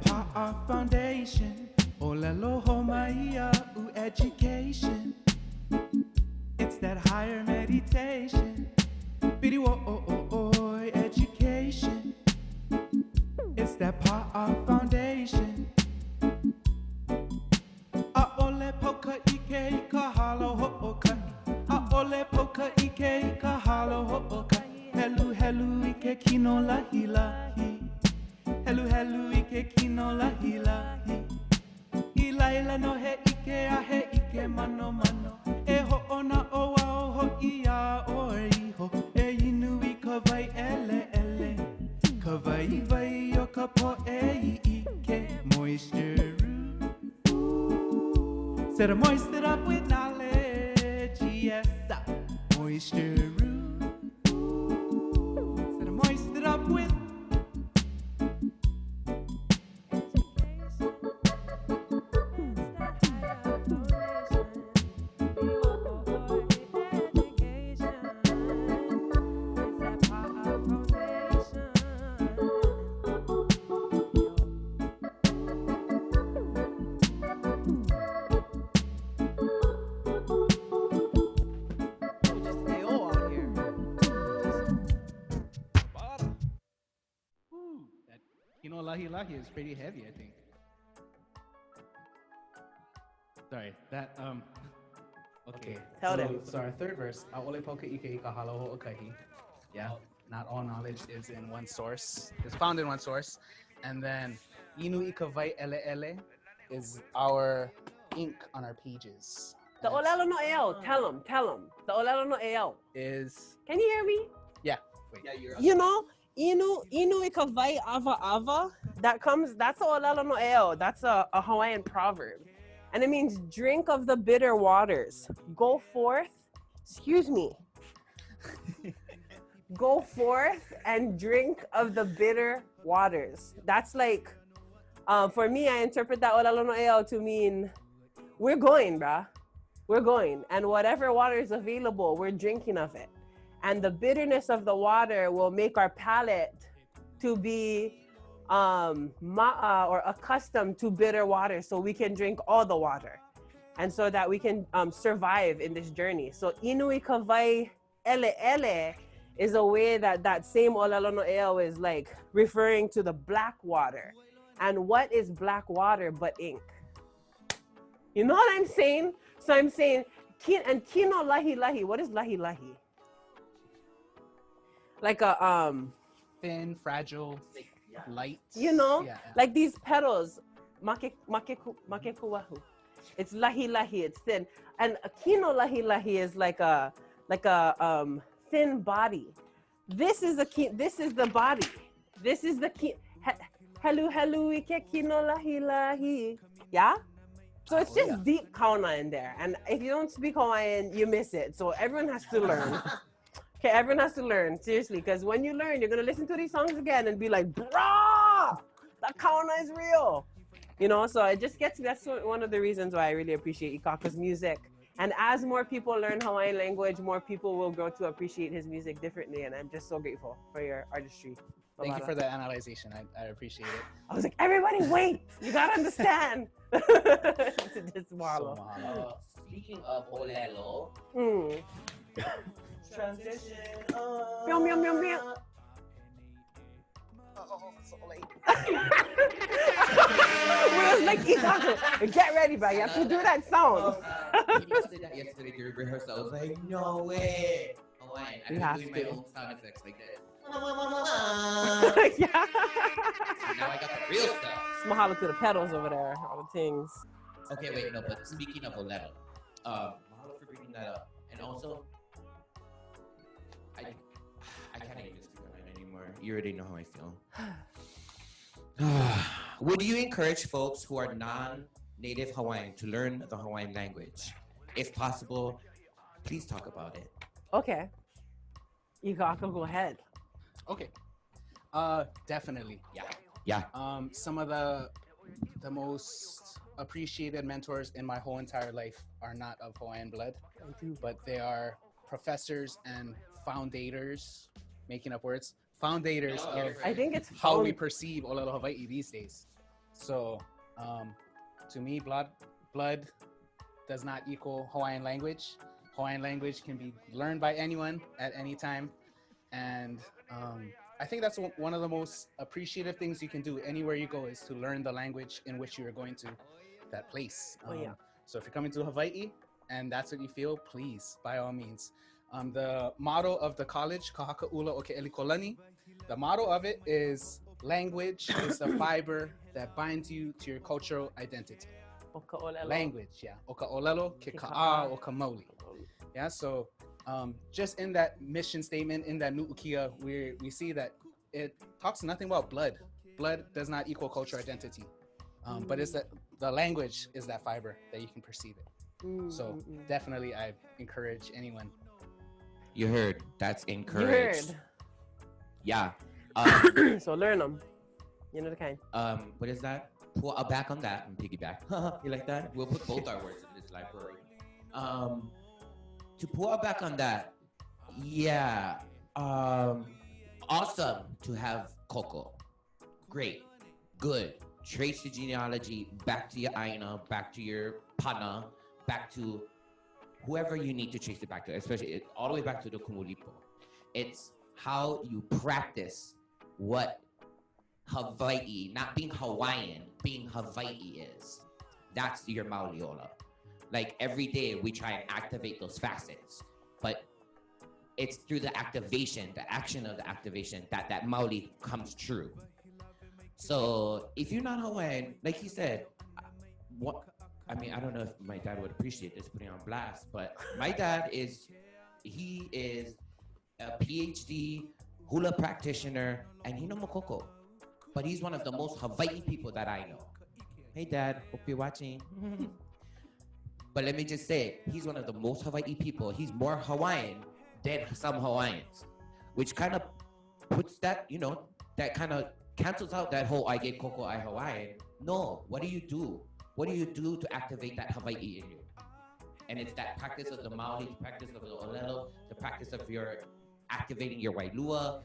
foundation. Olaloho maia education. It's that higher meditation. Education. It's that foundation. Aole poka ike kahalo ho'okai. Aole poka ike kahalo ho'okai. Helu helu ike kino lahi lahi. Helu helu ike kino lahi lahi. Ilaila no he ike a he ike mano mano. E ho'ona o wa o ho ia o iho. E inu I kawai ele ele. Kawai vai o kapo e ike. Moisture roots. Said I moist it up with knowledge, yes. Moisture roots. Moist it up with Lahi Lahi is pretty heavy, I think. Sorry, that okay. Tell them. So our third verse, Aole poka ike ika halo ho'okahi. Yeah, not all knowledge is in one source. It's found in one source. And then Inu ika vai ele ele is our ink on our pages. The olelo no eo. Tell them. The olelo no eo. Is Can you hear me? yeah. Wait. Yeah, You know, inu ikavai ava ava. That's a olelo no eo. That's a Hawaiian proverb. And it means drink of the bitter waters. Go forth. Excuse me. Go forth and drink of the bitter waters. That's like, for me, I interpret that olelo no eo to mean we're going, bruh. We're going. And whatever water is available, we're drinking of it. And the bitterness of the water will make our palate to be or accustomed to bitter water, so we can drink all the water, and so that we can survive in this journey. So inui kawai ele ele is a way that that same olelo no eo is like referring to the black water. And what is black water but ink? You know what I'm saying? So I'm saying, and kino lahi lahi. What is lahi lahi? Like a Thin, fragile, light. you know, Yeah. like these petals, make kuahu. It's lahi lahi. It's thin, and a kino lahi lahi is like a thin body. This is the body. This is the helu ike kino lahi lahi. Yeah. So it's just deep kauna in there, and if you don't speak Hawaiian, you miss it. So everyone has to learn. Okay, everyone has to learn, seriously, because when you learn, you're gonna listen to these songs again and be like, bruh, that kauna is real. You know, so it just gets, that's one of the reasons why I really appreciate Ikaka's music. And as more people learn Hawaiian language, more people will grow to appreciate his music differently. And I'm just so grateful for your artistry. Thank you for the analyzation. I appreciate it. I was like, everybody wait, you gotta understand. Just swallow. Speaking of olelo, transition. Meow, meow, meow, meow. So late. Will's like, Ikaka, get ready, bro. You have to do that sound. He just did that yesterday during rehearsal. I was like, no way. Hawaiian. I've been doing my own sound effects like that. Yeah. So now I got the real stuff. Mahalo to the pedals over there, all the things. Okay, wait, no, but speaking of olelo, mahalo for bringing that up. And also, I can't even speak Hawaiian anymore. You already know how I feel. Would you encourage folks who are non-native Hawaiian to learn the Hawaiian language? If possible, please talk about it. Okay. Ikaka, go ahead. Okay. Definitely. Yeah. Some of the most appreciated mentors in my whole entire life are not of Hawaiian blood, but they are professors and foundators, making up words, foundators of I think it's how we perceive Olelo Hawaii these days. So, to me, blood does not equal Hawaiian language. Hawaiian language can be learned by anyone at any time. And I think that's one of the most appreciative things you can do anywhere you go, is to learn the language in which you are going to that place. So if you're coming to Hawaii and that's what you feel, please, by all means. The motto of the college, Kahakaula o Ke'elikolani, the motto of it is, language is the fiber that binds you to your cultural identity. Language, yeah. O ka olelo, ke ka'a, o ka mauli. Yeah, so just in that mission statement, in that nu'ukia, we see that it talks nothing about blood. Blood does not equal cultural identity. But it's that the language is that fiber that you can perceive it. So definitely I encourage anyone. You heard. That's encouraged. You heard. Yeah. So learn them. You know the kind. What is that? Pull back on that and piggyback. You like that? We'll put both our words in this library. To pull back on that, yeah. Awesome to have Coco. Great. Good. Trace the genealogy back to your Aina, back to your Pana, back to whoever you need to trace it back to, especially all the way back to the Kumulipo. It's how you practice what Hawaii, not being Hawaiian, being Hawaii is. That's your Mauliola. Like every day we try and activate those facets, but it's through the activation, the action of the activation, that Mauli comes true. So if you're not Hawaiian, like he said, I don't know if my dad would appreciate this putting on blast, but my dad he is a PhD hula practitioner and he no mokoko, but he's one of the most Hawaii people that I know. Hey Dad, hope you're watching. But let me just say, he's one of the most Hawaii people. He's more Hawaiian than some Hawaiians, which kind of puts that, that kind of cancels out that whole I get Coco, I Hawaiian. No, what do you do? What do you do to activate that Hawaii in you? And it's that practice of the Maoli, the practice of the Olelo, the practice of your activating your Wailua,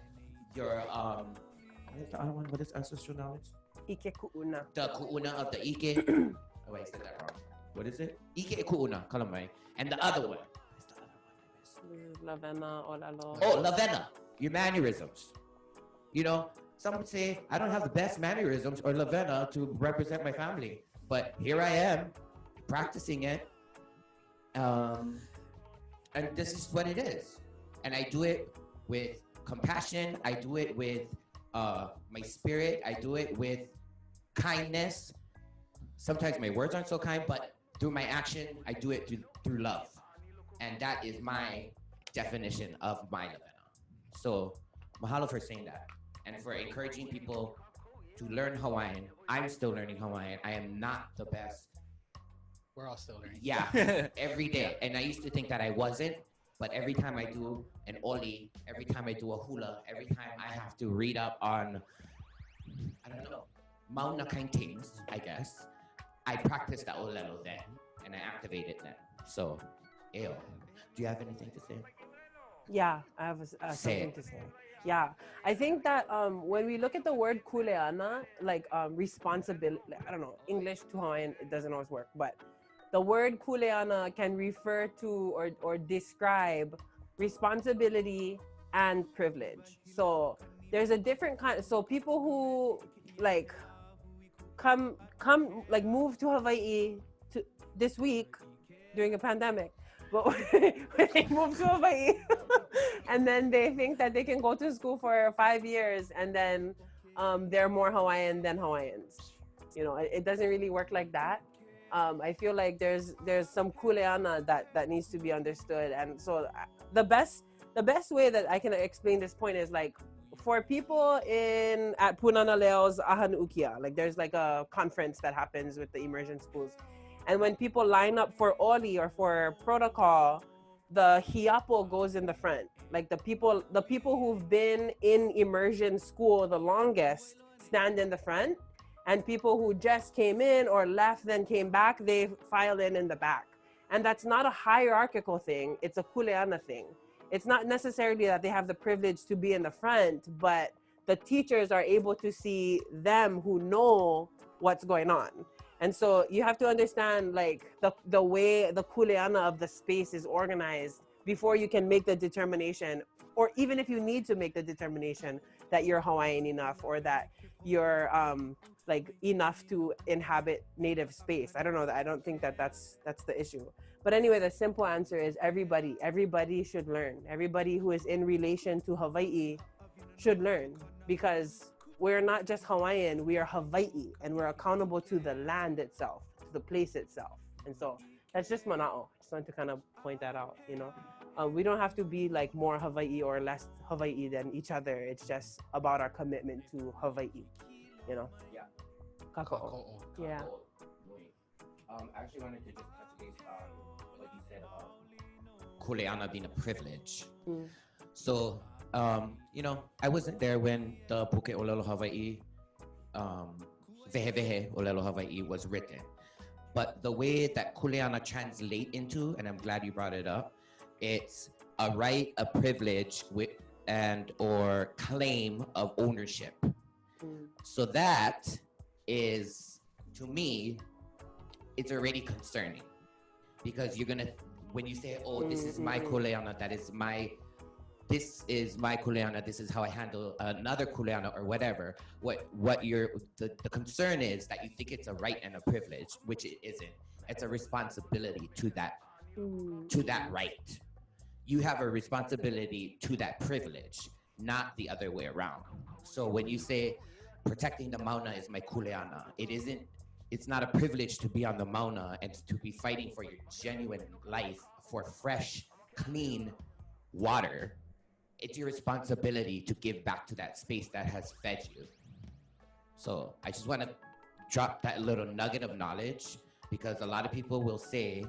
your, what is the other one? What is ancestral knowledge? Ike ku'una. The ku'una of the Ike. Oh, wait, I said that wrong. What is it? Ike ku'una, kalamai. And the other one. Lavena, olalo. Oh, Lavena. your mannerisms. You know, some would say I don't have the best mannerisms or lavena to represent my family, but here I am practicing it. And this is what it is. And I do it with compassion. I do it with my spirit. I do it with kindness. Sometimes my words aren't so kind, but through my action, I do it through love. And that is my definition of my lavena. So mahalo for saying that. And for encouraging people to learn Hawaiian. I'm still learning Hawaiian. I am not the best. We're all still learning. Yeah, every day. And I used to think that I wasn't, but every time I do an oli, every time I do a hula, every time I have to read up on, I don't know, Mauna kind things, I guess, I practice the olelo then, and I activate it then. So, ew. Do you have anything to say? Yeah, I have something to say. Yeah, I think that when we look at the word kuleana, like responsibility, I don't know, English to Hawaiian, it doesn't always work, but the word kuleana can refer to or describe responsibility and privilege. So there's a different kind. So people who like come like move to Hawaii to this week during a pandemic, but when they move to Hawaii and then they think that they can go to school for 5 years and then they're more Hawaiian than Hawaiians. You know, it doesn't really work like that. I feel like there's some kuleana that needs to be understood. And so the best way that I can explain this point is like for people at Punana Leo's Ahan Ukia, like there's like a conference that happens with the immersion schools. And when people line up for Oli or for protocol, the hiapo goes in the front. Like the people who've been in immersion school the longest stand in the front, and people who just came in or left then came back, they file in the back. And that's not a hierarchical thing, it's a kuleana thing. It's not necessarily that they have the privilege to be in the front, but the teachers are able to see them who know what's going on. And so you have to understand like the way the kuleana of the space is organized before you can make the determination, or even if you need to make the determination that you're Hawaiian enough or that you're like enough to inhabit native space. I don't know. I don't think that's the issue. But anyway, the simple answer is everybody should learn. Everybody who is in relation to Hawaii should learn, because we're not just Hawaiian, we are Hawaii, and we're accountable to the land itself, to the place itself. And so that's just mana'o. Just want to kind of point that out, you know. We don't have to be like more Hawaii or less Hawaii than each other. It's just about our commitment to Hawaii, you know. Yeah. Kako'o. Yeah. I actually wanted to just touch base on what you said about kuleana being a privilege. So, you know, I wasn't there when the Puke Olelo Hawaii, Vehe Vehe Olelo Hawaii was written. But the way that kuleana translate into, and I'm glad you brought it up, it's a right, a privilege and or claim of ownership. So that is, to me, it's already concerning, because you're gonna, when you say, oh, this is my kuleana, this is my kuleana, this is how I handle another kuleana or whatever. What the concern is that you think it's a right and a privilege, which it isn't. It's a responsibility to that right. You have a responsibility to that privilege, not the other way around. So when you say protecting the mauna is my kuleana, it's not a privilege to be on the mauna and to be fighting for your genuine life for fresh, clean water. It's your responsibility to give back to that space that has fed you. So I just want to drop that little nugget of knowledge, because a lot of people will say,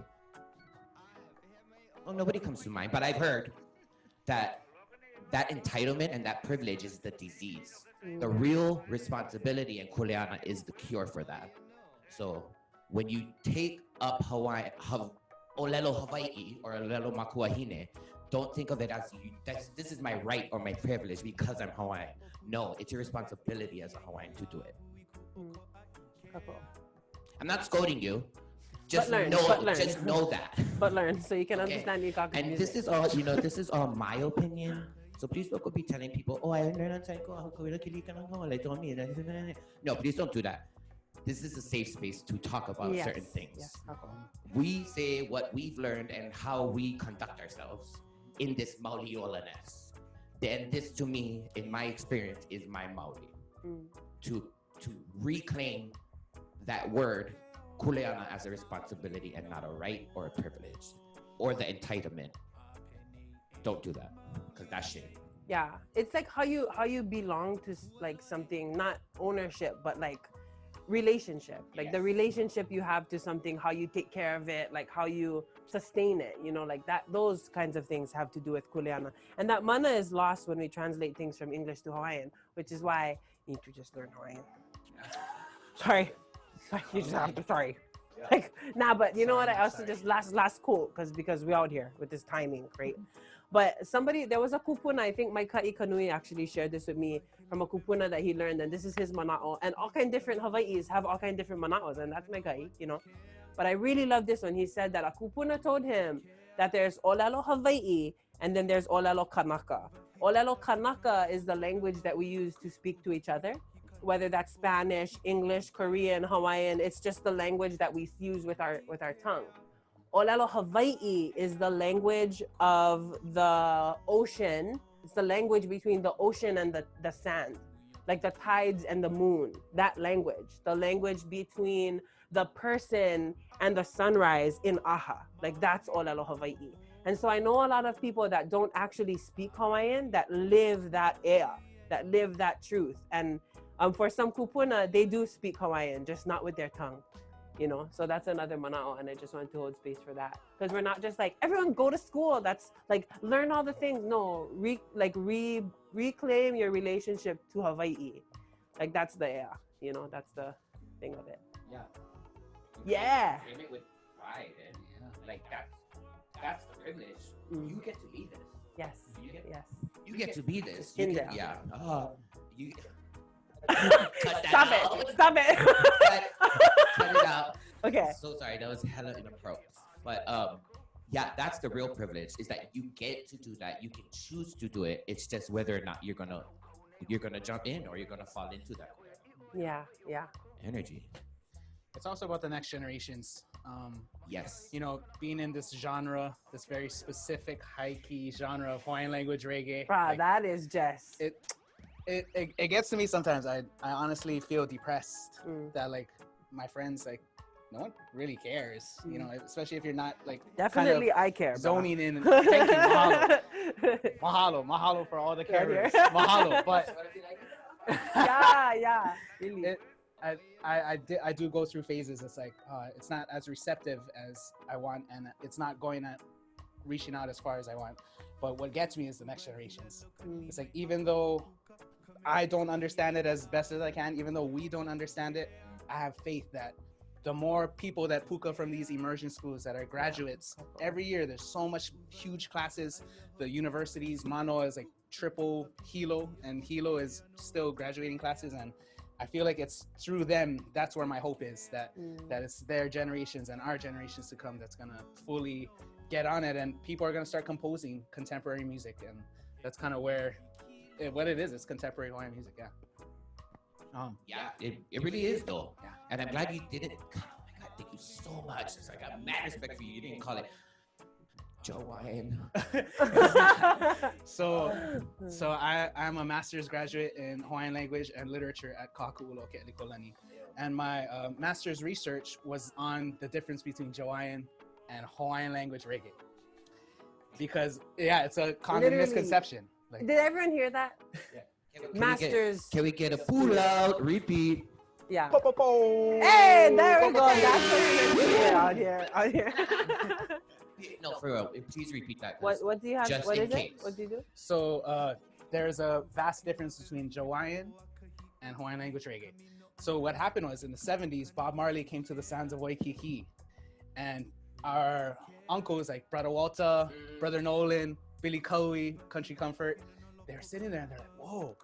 oh, nobody comes to mind, but I've heard that entitlement and that privilege is the disease. The real responsibility in kuleana is the cure for that. So when you take up Hawaii, Olelo Hawaii or Olelo Makuahine, don't think of it as this is my right or my privilege because I'm Hawaiian. No, it's your responsibility as a Hawaiian to do it. I'm not scolding you. Just learn. Know that. But learn, so you can understand Ikaku's And music. this is all, this is all my opinion. So please don't go be telling people, oh, I learned on Taiko, no, please don't do that. This is a safe space to talk about certain things. Yes, ako. We say what we've learned and how we conduct ourselves in this Mauliola-ness. Then this, to me, in my experience, is my Mauli. To reclaim that word, kuleana, as a responsibility and not a right or a privilege or the entitlement. Don't do that, because that's shit. Yeah, it's like how you belong to like something, not ownership, but like relationship. Like the relationship you have to something, how you take care of it, like how you sustain it, you know, like that. Those kinds of things have to do with kuleana. And that mana is lost when we translate things from English to Hawaiian, which is why you need to just learn Hawaiian. Sorry, you just have to. Sorry. Like, nah, but you know what? I also just last quote because we're out here with this timing, right? But there was a kupuna, I think my ka'i Kanui actually shared this with me from a kupuna that he learned, and this is his mana'o. And all kind of different Hawaiis have all kind of different mana'os, and that's my ka'i, you know. But I really love this one. He said that a kupuna told him that there's Olelo Hawaii, and then there's Olelo Kanaka. Olelo Kanaka is the language that we use to speak to each other, whether that's Spanish, English, Korean, Hawaiian. It's just the language that we use with our tongue. Olelo Hawaii is the language of the ocean. It's the language between the ocean and the sand, like the tides and the moon. That language, the language between the person and the sunrise in Aha. Like that's Olelo Hawaii. And so I know a lot of people that don't actually speak Hawaiian that live that air, that live that truth. And for some kupuna, they do speak Hawaiian, just not with their tongue. You know, so that's another mana'o, and I just wanted to hold space for that. Because we're not just like, everyone go to school, that's like, learn all the things. No, reclaim your relationship to Hawaii. Like, that's the air, you know, that's the thing of it. Yeah. Yeah. Claim it with pride, and like that's the privilege. You get to be this. Yes. Yes. You get to be this. In You there. get, yeah. You Stop it. Cut it out. Okay. So sorry, that was hella inappropriate. But yeah, that's the real privilege, is that you get to do that. You can choose to do it. It's just whether or not you're gonna jump in or you're gonna fall into that Yeah. energy. It's also about the next generations. Yes. You know, being in this genre, this very specific high-key genre of Hawaiian language reggae. Bruh, like, that is just... It gets to me sometimes. I honestly feel depressed that like my friends, like, no one really cares, you know, especially if you're not like definitely kind of I care, zoning in. Thank you, mahalo for all the carers, mahalo. But yeah, really. I do go through phases. It's like it's not as receptive as I want, and it's not reaching out as far as I want. But what gets me is the next generations. It's like, even though I don't understand it as best as I can, even though we don't understand it, I have faith that the more people that puka from these immersion schools that are graduates, every year there's so much huge classes. The universities, Mano is like triple Hilo, and Hilo is still graduating classes. And I feel like it's through them, that's where my hope is, that it's their generations and our generations to come that's gonna fully get on it, and people are gonna start composing contemporary music, and that's kind of what it is. It's contemporary Hawaiian music, Yeah, it really is though. Yeah. And I'm glad you did it. God, oh my God, thank you so much. It's like, I got mad respect for you. You didn't call it Hawaiian. So I'm a master's graduate in Hawaiian language and literature at Kuahu, Ke'alikolani. And my master's research was on the difference between Hawaiian and Hawaiian language reggae. Because, it's a common misconception. Like, did everyone hear that? Yeah. Masters. Can we get a pull out? Repeat. Yeah. Po, po, po. Hey, there we go. That's what we're doing out here. No, for real. Please repeat that. What do you have? Just What in is case. it? What do you do? So there's a vast difference between Hawaiian and Hawaiian language reggae. So what happened was, in the 70s, Bob Marley came to the sands of Waikiki, and our uncles like Brother Walter, Brother Nolan, Billy Cowie, Country Comfort, they were sitting there and they're like, whoa,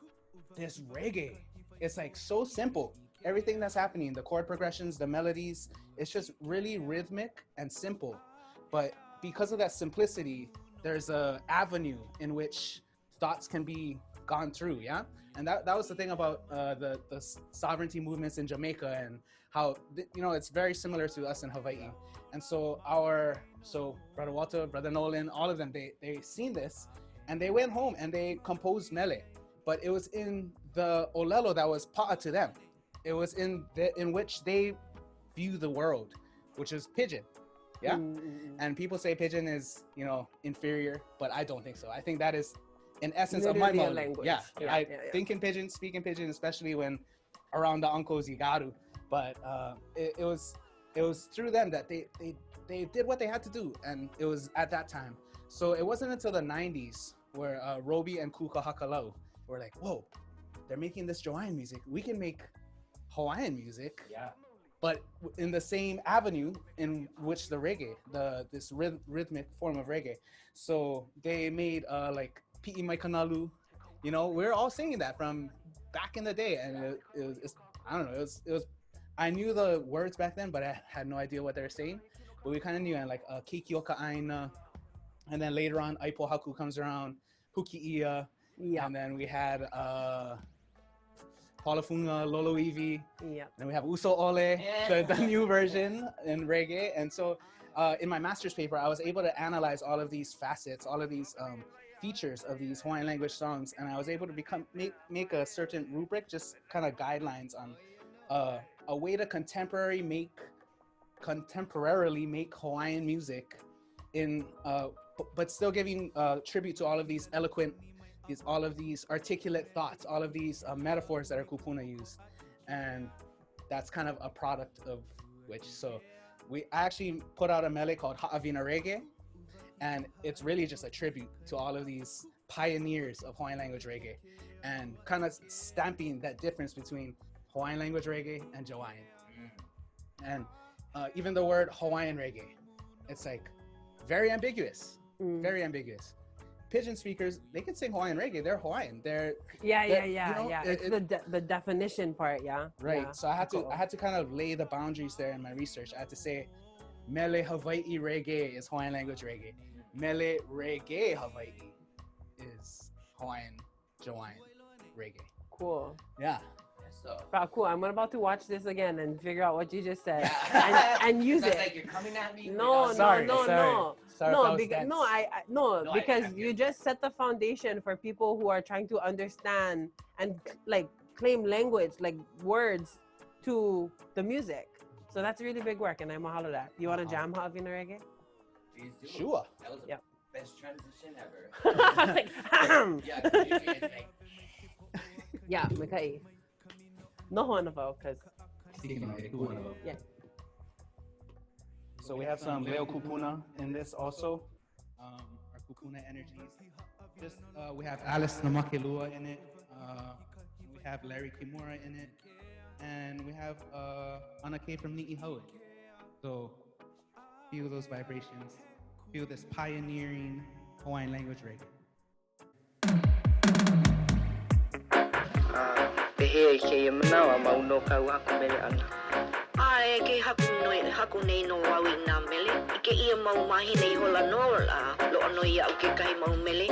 this reggae, it's like so simple. Everything that's happening, the chord progressions, the melodies, it's just really rhythmic and simple. But because of that simplicity, there's a avenue in which thoughts can be gone through, yeah. And that was the thing about the sovereignty movements in Jamaica, and how it's very similar to us in Hawaii. And so Brother Walter, Brother Nolan, all of them, they seen this, and they went home and they composed mele, but it was in the olelo that was pa'a to them. It was in which they view the world, which is pidgin. Yeah. And people say pidgin is, inferior, but I don't think so. I think that is in essence literally of my language. Yeah. I think in pidgin, speak in pidgin, especially when around the uncles Igaru. But it was through them that they did what they had to do, and it was at that time. So it wasn't until the 90s where Roby and Kuka Hakalau were like, whoa, they're making this Hawaiian music. We can make Hawaiian music. Yeah. But in the same avenue in which the reggae, this rhythmic form of reggae. So they made like Pi'i Mai Kanalu, we're all singing that from back in the day. And I don't know, it was, I knew the words back then, but I had no idea what they were saying. But we kind of knew, and like Kikioka Aina, and then later on, Aipo Haku comes around, Huki'ia, and then we had Palafunga, Lolo Iwi, and we have Uso Ole, the new version in reggae. And so in my master's paper, I was able to analyze all of these facets, all of these features of these Hawaiian language songs, and I was able to make a certain rubric, just kind of guidelines on a way to contemporarily make Hawaiian music in but still giving tribute to all of these eloquent, all of these articulate thoughts, all of these metaphors that our kupuna used. And that's kind of a product of which. So I actually put out a mele called Ha'avina Reggae, and it's really just a tribute to all of these pioneers of Hawaiian language reggae, and kind of stamping that difference between Hawaiian language reggae and Hawaiian. And even the word Hawaiian reggae, it's like very ambiguous, very ambiguous. Pidgin speakers, they can sing Hawaiian reggae. They're Hawaiian. It's the definition part, Right. Yeah. So I had to kind of lay the boundaries there in my research. I had to say, Mele Hawaii reggae is Hawaiian language reggae. Mele reggae Hawaii is Hawaiian reggae. Cool. Yeah. Wow, cool. I'm about to watch this again and figure out what you just said and use it. Like you're coming at me. No, because I you just set the foundation for people who are trying to understand and like claim language, like words to the music. So that's really big work, and I mahalo that. You want to jam Ha'avina Reggae? Please do. Sure. That was the best transition ever. I was like, it's like yeah, Mikai. No Honavo, because yeah. So we have some Leo Kupuna in this also. Our Kupuna energies. Just we have Alice Namakelua in it. We have Larry Kimura in it, and we have Anake from Ni'ihaue. So feel those vibrations. Feel this pioneering Hawaiian language reggae. Pehe ke manawa mauno kau haku mele ana. Ai ke haku nei no wawi na mele. Ike ia mau mahi nei hola no la lo no ia o ke kai mau mele.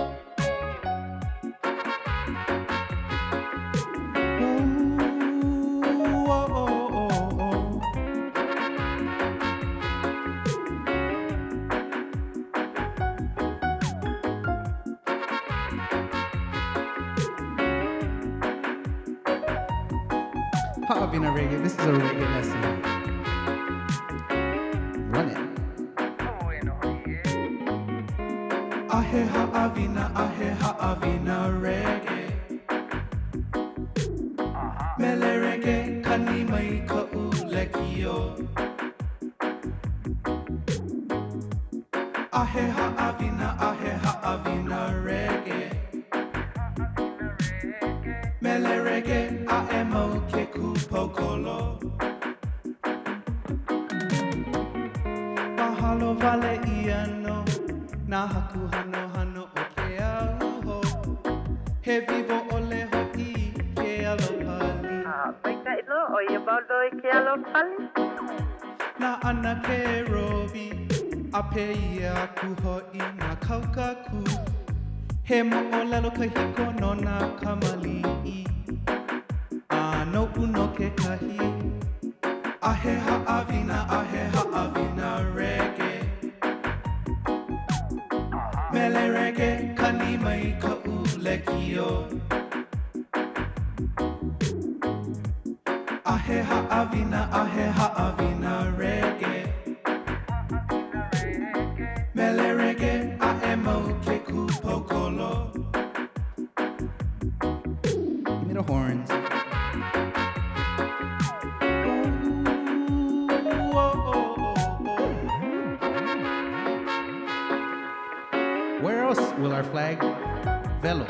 Ha'avina reggae. This is a reggae lesson. Run it. Ahe ha'avina reggae. Mele reggae kani mai ka ulekio. Ahe ha'avina reggae. Mele reggae amo ke kupokolo. Mahalo vale iano na haku hano o ke auho. He vivo ole ho I ke alopali. Paika ilo o ia baudo I ke alopali. Na ana ke robi a pe ia ku ho I na kaukaku. He mo'olelo kahiko no nā kamali'i. No uno ke kahi. Ahe ha'awina reggae. Mele reggae kani mai ka ulekio. Ahe ha'awina reggae. Mele reggae a'emo ke kupokolo. Give me the horns. Where else will our flag velo?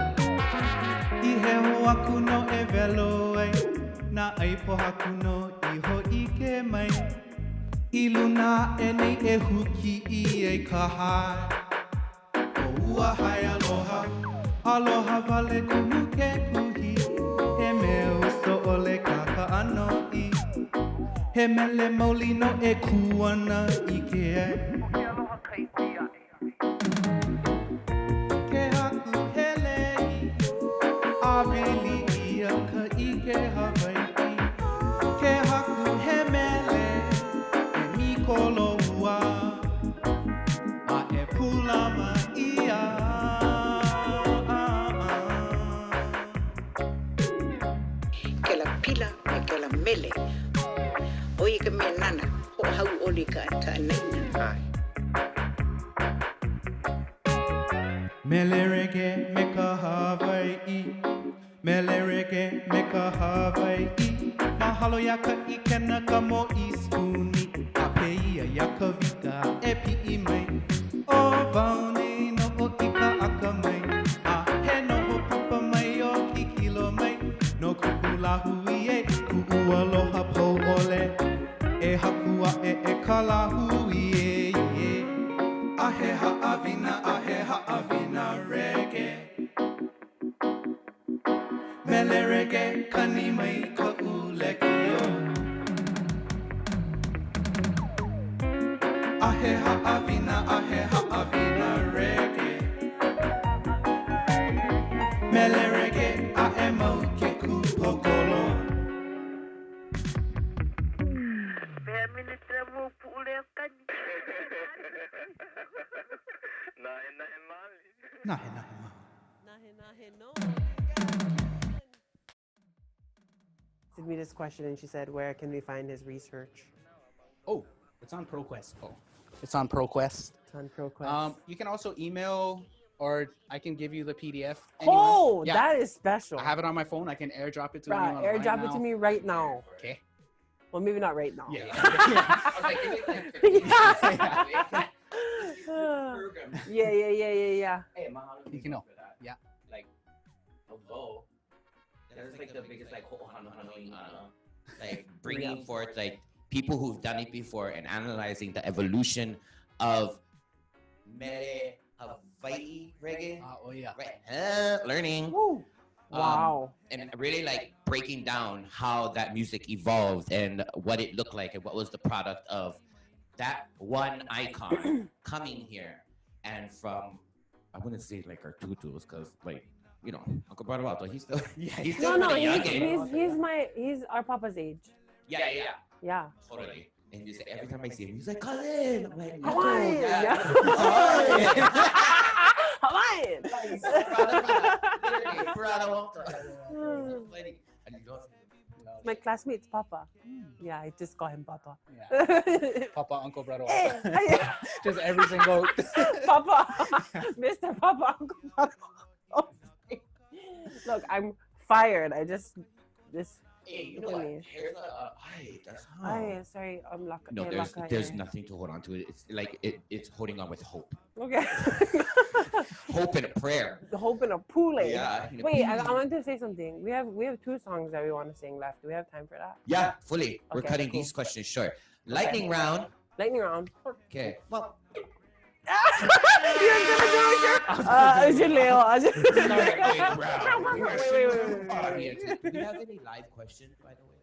Ihe ho aku no e velo ai. Na ai po haku no iho ike mai. Iluna e nei e huki I e kahai. O ua hai aloha. Aloha vale kumu ke kuhi. He meo so ole kaka ano I. He mele mauli no e kuana ike ai. Ke haku helei. Avili ia ka ike Hawaii. Ke haku he mele. E mikolo ua. A e pulama ia. Ke la pila me ke la mele. Oi ke me nana, ho hau oli ka ta nei. Mele reggae me ka Hawaii. Mele reggae me ka Hawaii. Mahalo ya ka ikena ka mo I spoonie. A peia ya ka vika e pi'i mai. O vaone no o ika aka mai. A he no ho papa mai o ki kilo mai. No kukula hui e ku'u aloha po ole. E hakua e kala hui e. Ahe ha'awina reggae. Mele reggae kani mai ka ulekio. Ahe ha'awina reggae. Mele reggae a mau ke kupokolo. Nahe ma. Nahe, no. Sent me this question and she said, where can we find his research? Oh, it's on ProQuest. It's on ProQuest. It's on ProQuest. You can also email, or I can give you the PDF. Oh, Yeah. that is special. I have it on my phone. I can airdrop it to Bruh, anyone airdrop right it to now. me right now. Okay. Well, maybe not right now. Yeah. Yeah. Hey, mahalo. You can know. For that. Yeah. Like, although that is like the biggest like ho'ohanohanoing like bringing forth like people who've done it before and analyzing the evolution of mere Hawaii reggae. Oh yeah. Right. Learning. Woo. Wow. And really like breaking down how that music evolved and what it looked like and what was the product of that one icon coming here. And from, I wouldn't say like our tutus, because like, you know, Uncle Barawato, he's still pretty young. He's our papa's age. Yeah. Totally. And you say every time I see him, he's like, Colin. I'm like, Hawaiian. Yeah. Hawaiian. My classmate's Papa. Yeah, I just call him Papa. Yeah. Papa, Uncle Brother. Just every single. Papa. Mr. Papa, Uncle Brother. Oh, look, I'm fired. Hey, you know what? Here's that's how. Sorry, I'm lucky. No, there's nothing to hold on to. It's like it's holding on with hope. Okay. Hope and a prayer. Hope and a pule. Yeah. Wait, I want to say something. We have 2 songs that we want to sing left. Do we have time for that? Yeah, fully. We're Okay, cutting cool. these questions short. Lightning round. Lightning round. Okay. Well, You're gonna do it, Lightning round. Wait. Do we have any live questions, by the way?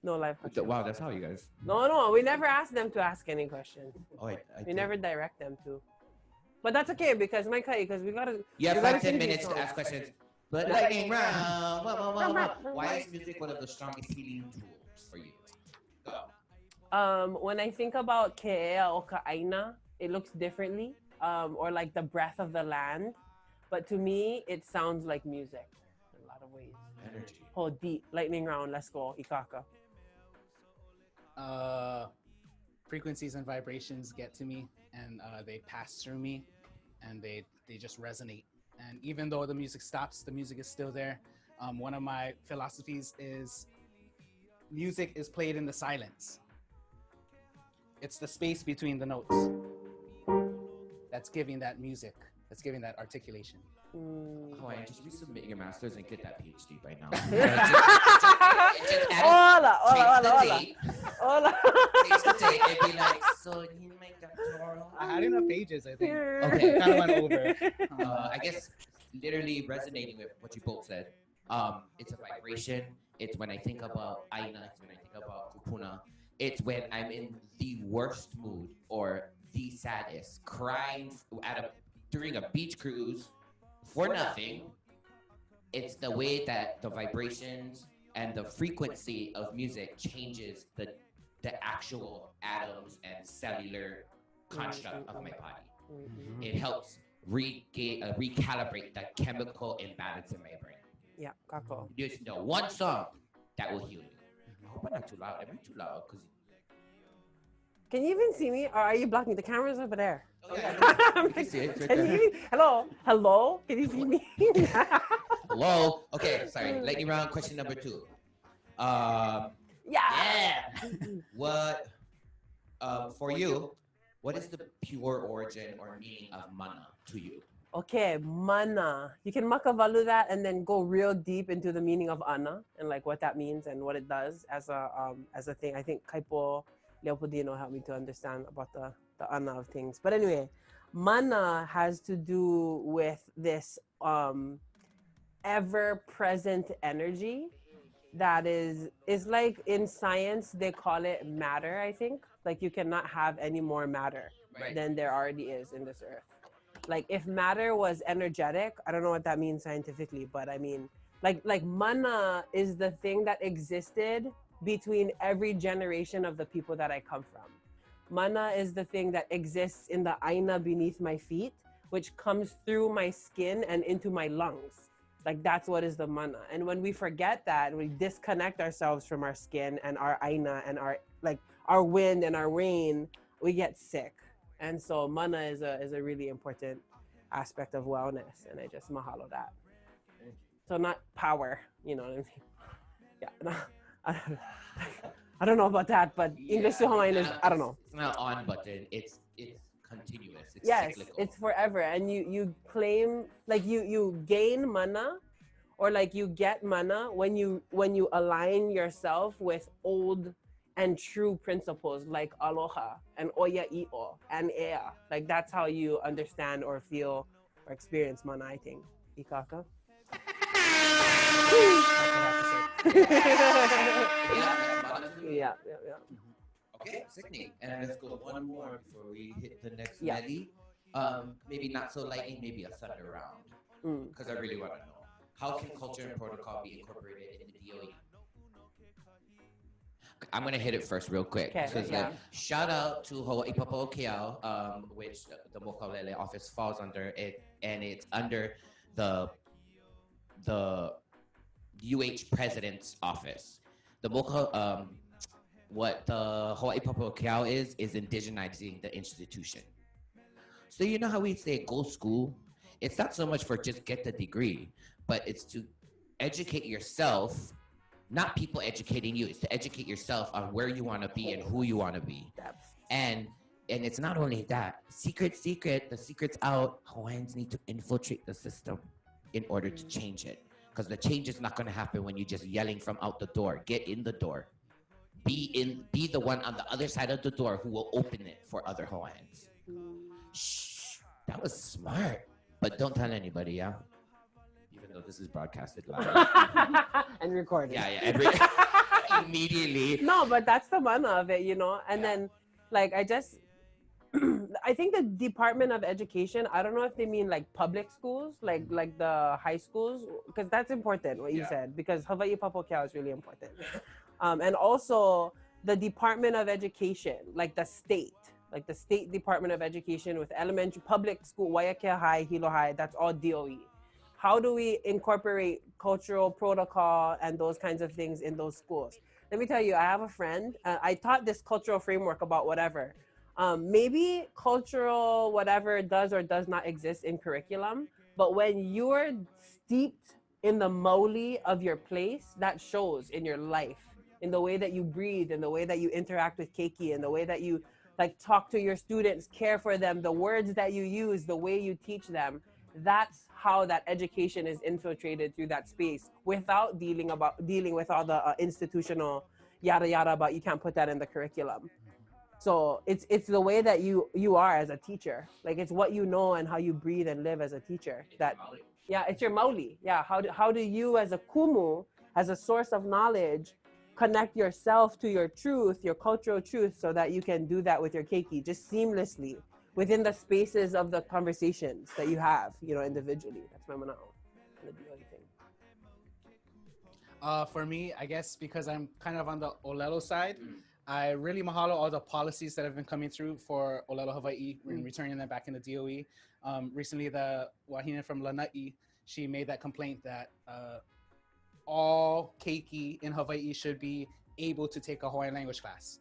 No live questions. Wow, that's how you guys. No, we never ask them to ask any questions. Oh, We never direct them to. But that's okay because we gotta. You have we gotta 5-10 finish minutes the to song. ask questions. But lightning round. Why is music one of the strongest healing tools for you? Go. When I think about Ke'ea o Ka'aina, it looks differently, or like the breath of the land. But to me, it sounds like music in a lot of ways. Energy. Oh, deep. Lightning round. Let's go. Ikaka. Frequencies and vibrations get to me, and they pass through me, and they just resonate. And even though the music stops, the music is still there. One of my philosophies is music is played in the silence. It's the space between the notes that's giving that music, that's giving that articulation. Hawaiian, just resubmit your master's and get that PhD right now. Hola. Change the date and be like, so you make doctoral? I had enough pages, I think. Okay. Kind of went over. I guess literally resonating with what you both said. It's a vibration. It's when I think about Aina, it's when I think about Kupuna. It's when I'm in the worst mood or the saddest, crying during a beach cruise for nothing. It's the way that the vibrations and the frequency of music changes the actual atoms and cellular construct of my body. It helps recalibrate the chemical imbalance in my brain. Yeah, kako. There's no one song that will heal you. I hope I'm not too loud. Am I too loud? Can you even see me, or are you blocking the cameras over there? Oh, yeah, you can see it. It's right Can there. you, hello? Can you see me? Hello? Okay, sorry. Lightning round, question number 2. Yeah. What, for you, what is the pure origin or meaning of mana to you? Okay, mana. You can makavalu that and then go real deep into the meaning of ana and like what that means and what it does as a thing. I think Kaipo Leopoldino helped me to understand about the ana of things. But anyway, mana has to do with this ever-present energy that is like in science they call it matter. I think like you cannot have any more matter than there already is in this earth. Like if matter was energetic, I don't know what that means scientifically, but I mean like mana is the thing that existed between every generation of the people that I come from. Mana is the thing that exists in the aina beneath my feet, which comes through my skin and into my lungs. Like that's what is the mana. And when we forget that, we disconnect ourselves from our skin and our aina and our wind and our rain, we get sick. And so mana is a really important aspect of wellness, and I just mahalo that. So not power, you know what I mean? Yeah, no, I don't know about that, but English to Hawaiian is, I don't know. It's not on button, it's continuous, it's Yes, cyclical. it's forever, and you claim, like you gain mana, or like you get mana when you align yourself with old and true principles like aloha and oya i'o and ea. Like that's how you understand or feel or experience mana, I think. Ikaka? Yeah. Okay, sickening. And let's go one more before we hit the next Yeah. medley. Maybe not so lightning, maybe a thunder round. Because I really want to know. How can culture and protocol be incorporated in the DOE? I'm gonna hit it first real quick. Okay, So it's yeah. like, shout out to Hawaii Papaokeao, which the Mokalele office falls under it, and it's under the UH president's office. The what the Hawaii Papaokeao is indigenizing the institution. So you know how we say go school? It's not so much for just get the degree, but it's to educate yourself. Not people educating you, it's to educate yourself on where you want to be and who you want to be. And it's not only that. Secret, the secret's out. Hawaiians need to infiltrate the system in order to change it. Because the change is not going to happen when you're just yelling from out the door. Get in the door. Be the one on the other side of the door who will open it for other Hawaiians. Shh, that was smart. But don't tell anybody, yeah? Even though this is broadcasted live. And recorded. Yeah. Immediately. No, but that's the mana of it, you know? And then, like, I just, I think the Department of Education, I don't know if they mean like public schools, like the high schools, because that's important what you said, because Hawaii Papokia is really important. And also the Department of Education, like the state Department of Education with elementary public school, Waiakea High, Hilo High, that's all DOE. How do we incorporate cultural protocol and those kinds of things in those schools? Let me tell you, I have a friend, I taught this cultural framework about whatever. Maybe cultural whatever does or does not exist in curriculum, but when you're steeped in the mauli of your place, that shows in your life, in the way that you breathe, in the way that you interact with keiki, in the way that you like talk to your students, care for them, the words that you use, the way you teach them. That's how that education is infiltrated through that space without dealing with all the institutional yada yada about you can't put that in the curriculum. So it's the way that you are as a teacher. Like it's what you know and how you breathe and live as a teacher. That it's your mauli. Yeah, how do you as a kumu, as a source of knowledge, connect yourself to your truth, your cultural truth, so that you can do that with your keiki just seamlessly within the spaces of the conversations that you have, individually. That's my manao. For me, I guess because I'm kind of on the Olelo side, I really mahalo all the policies that have been coming through for Olelo Hawaii and returning them back into DOE. Recently, the wahine from Lanai, she made that complaint that all keiki in Hawaii should be able to take a Hawaiian language class.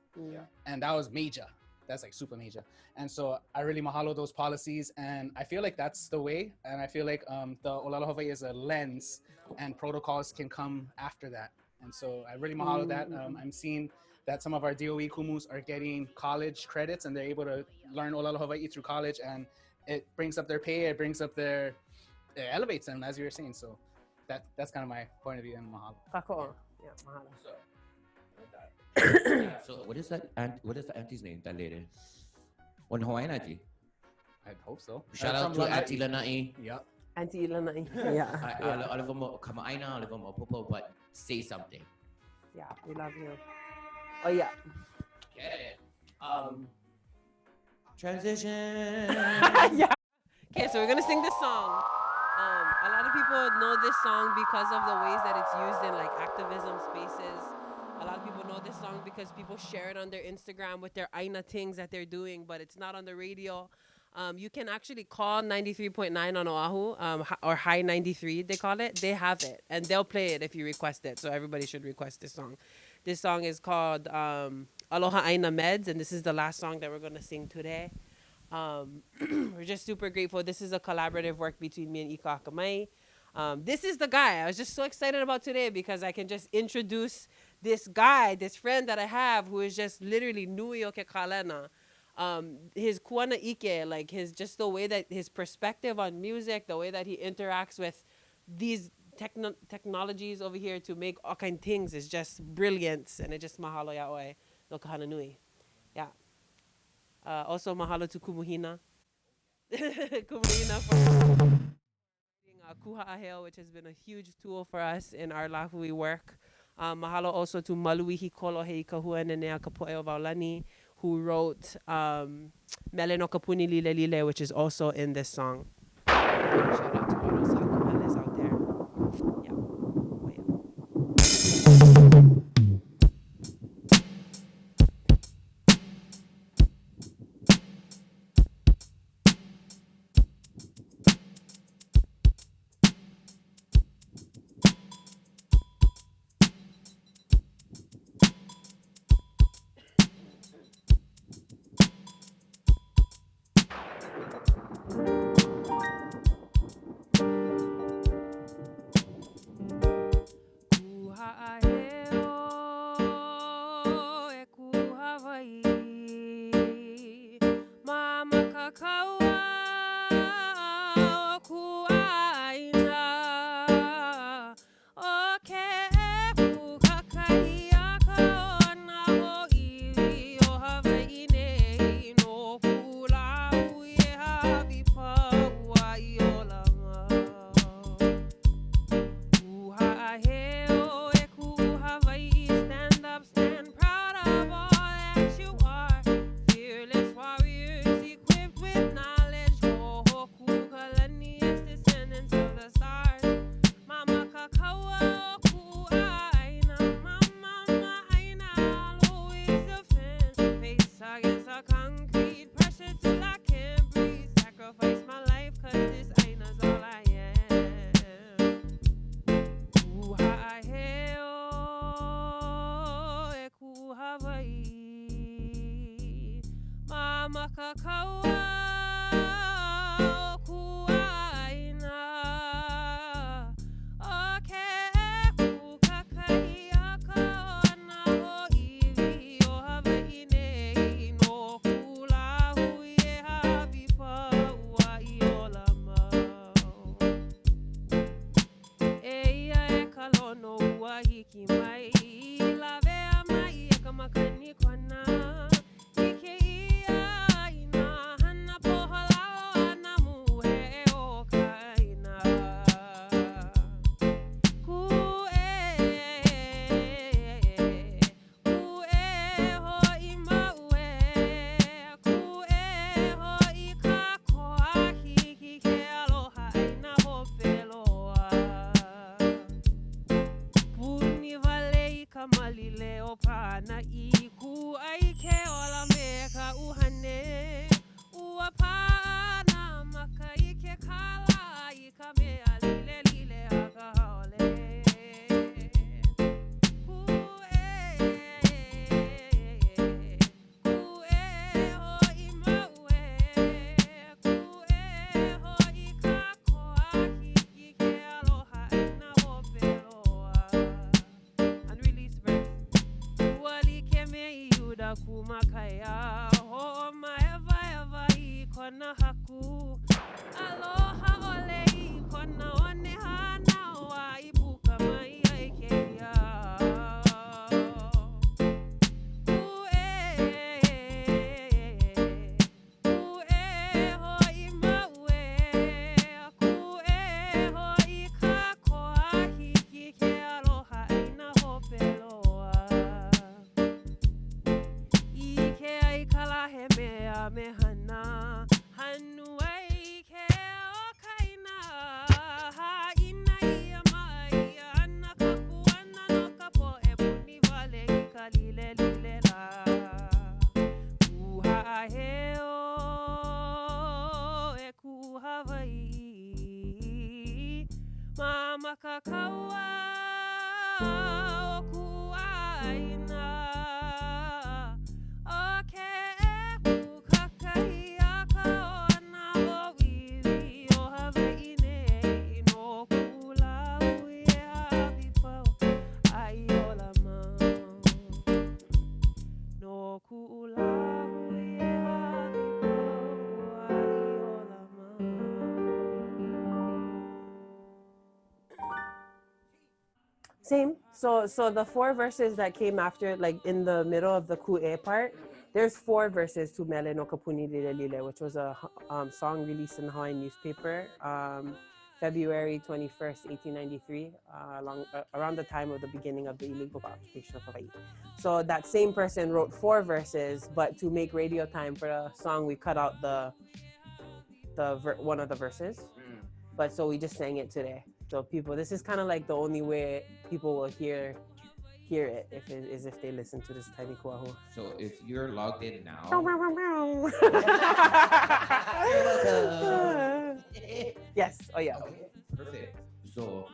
And that was major. That's like super major. And so I really mahalo those policies, and I feel like that's the way. And I feel like the Olelo Hawaii is a lens, and protocols can come after that. And so I really mahalo that. I'm seeing that some of our DOE kumus are getting college credits, and they're able to learn Olelo Hawaii through college, and it brings up their pay, it brings up it elevates them, as you were saying. So that's kind of my point of view, and mahalo. Kako. Yeah, mahalo. So what is that? What is the auntie's name? That lady. On Hawaiian auntie. I hope so. Shout out to Auntie Lanai. Yep. Auntie Ilanai. Yeah. All of them are kamaaina, all of them are popo, but say something. Yeah, we love you. Oh yeah. Get it. Transition. Yeah. Okay, so we're gonna sing this song. A lot of people know this song because of the ways that it's used in like activism spaces. A lot of people know this song because people share it on their Instagram with their aina things that they're doing, but it's not on the radio. You can actually call 93.9 on Oahu, or High 93, they call it. They have it, and they'll play it if you request it. So everybody should request this song. This song is called Aloha Aina Meds, and this is the last song that we're going to sing today. We're just super grateful. This is a collaborative work between me and Ika Akamai. This is the guy I was just so excited about today because I can just introduce this guy, this friend that I have who is just literally nui o ke kalena. His kuana ike, like just the way that his perspective on music, the way that he interacts with these technologies over here to make all kind of things is just brilliant, and it just mahalo ya oe no kahana nui. Yeah. Also mahalo to Kumuhina. Kumuhina for Kuha Aheo, which has been a huge tool for us in our lahui work. Mahalo also to Maluihi Kolo Hei Kahua Nenea Kapoe o Vaulani, who wrote Mele no Kapuni Lile Lile, which is also in this song. Shout out to all those hakumeles out there. Yeah. Oh, yeah. Mama kakaua o kuaina. Oke kukakai akaona o iwi o Hawaii no kulahu e hawipa ua I ola mau. Eia e kalono ua hiki mai la vea mai e kamakani kwana. Ike ia ina hana pohalao ana muhe o kaina. Ku hoi maue, ku hoi ka koa hiki ke aloha ina hopeloa. Puni vale I ka malile o pana I ku ai ke ola me ka uhane. Ua pana maka I ke kala I ka mea lile lile a ka haole. Ku hoi maue, ku hoi ka koa hiki ke aloha ina hopeloa. Unreleased verse. Uali ke me iuda kumakaya. Ho'oma eva eva I kona haku. Aloha ole I kona one hana wa I puka mai ai ke ia. Hoi maue, ku hoi ka koa hiki ke aloha ina hopeloa. Ike ai kala he mea me hana. Hanu ai ke o kaina. Haina ia mai ana kapuana no ka poe puni vale I ka lile lile la. Kuha heo e ku Hawaii. Mama kakaua o kuaina. Oke kukakai akaona o iwi o Hawaii nei no kulau e hawipau ai ola mau. No kulau e hawipau ai ola mau. Same. So the four verses that came after, like in the middle of the ku'e part, there's four verses to Mele no Kapuni Lile Lile, which was a song released in the Hawaiian newspaper, February 21st, 1893, around the time of the beginning of the illegal occupation of Hawaii. So that same person wrote four verses, but to make radio time for the song, we cut out one of the verses. But so we just sang it today. So people, this is kind of like the only way people will hear it if they listen to this tiny Kuahu. So if you're logged in now, yes. Oh yeah. okay, perfect. So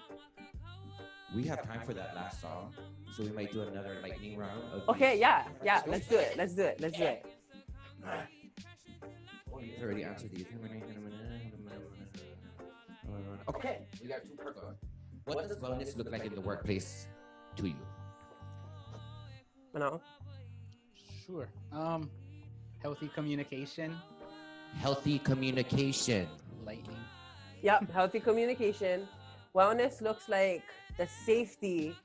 we have time for that last song. So we might do another lightning round. Okay. Yeah. Let's do it. Oh, you already answered these. Okay, we got two per go. What does wellness look like in the workplace to you? No. Sure. Healthy communication. Healthy communication. Lightning. Yep. Healthy communication. Wellness looks like the safety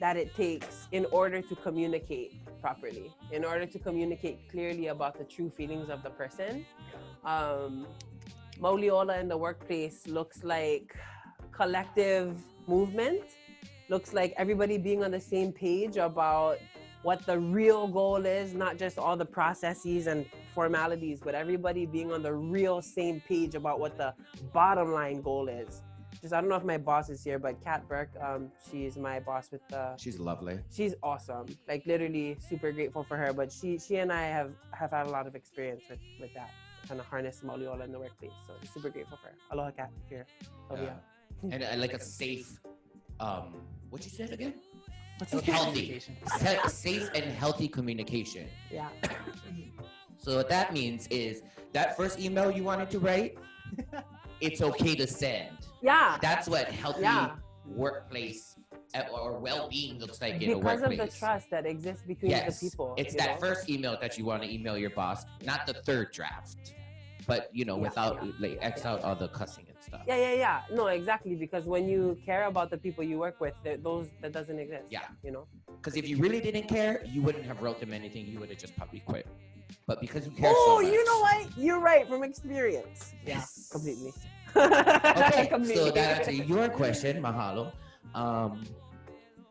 that it takes in order to communicate properly, in order to communicate clearly about the true feelings of the person. Mauliola in the workplace looks like collective movement, looks like everybody being on the same page about what the real goal is, not just all the processes and formalities, but everybody being on the real same page about what the bottom line goal is. Just, I don't know if my boss is here, but Kat Burke, she's my boss with the... She's lovely. She's awesome. Like literally super grateful for her, but she and I have had a lot of experience with that. Kind of harness Mauliola in the workplace. So super grateful for her. Aloha Kat, here. Oh yeah. And like a safe, what you said again? What's Healthy Healthy. communication. Safe and healthy communication. Yeah. So what that means is that first email you wanted to write, it's okay to send. Yeah. That's what healthy Yeah. workplace or well-being looks like in a Because workplace. of the trust that exists between Yes, the people. it's you that know? first email that you want to email your boss, not the third draft. But without like X out all the cussing and stuff. Yeah. No, exactly. Because when you care about the people you work with, that doesn't exist. Yeah. Because if you really didn't care, you wouldn't have wrote them anything. You would have just probably quit. But because you care so much. You know what? You're right from experience. Yes. Completely. Okay, Completely. so that answers your question, mahalo.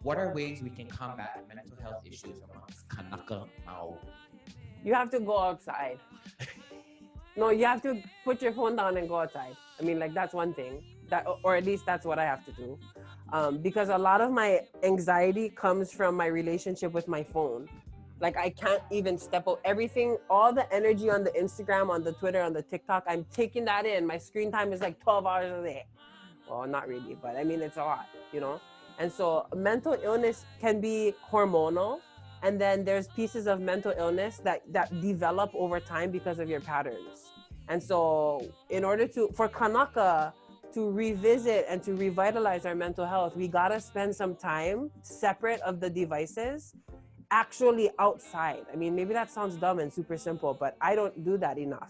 What are ways we can combat mental health issues amongst Kanaka Mau? You have to go outside. No, you have to put your phone down and go outside. I mean, like, that's one thing. Or at least that's what I have to do. Because a lot of my anxiety comes from my relationship with my phone. Like, I can't even step out. Everything, all the energy on the Instagram, on the Twitter, on the TikTok, I'm taking that in. My screen time is like 12 hours a day. Well, not really, but I mean, it's a lot, And so mental illness can be hormonal. And then there's pieces of mental illness that develop over time because of your patterns. And so in order for Kanaka to revisit and to revitalize our mental health, we gotta spend some time separate of the devices, actually outside. I mean, maybe that sounds dumb and super simple, but I don't do that enough.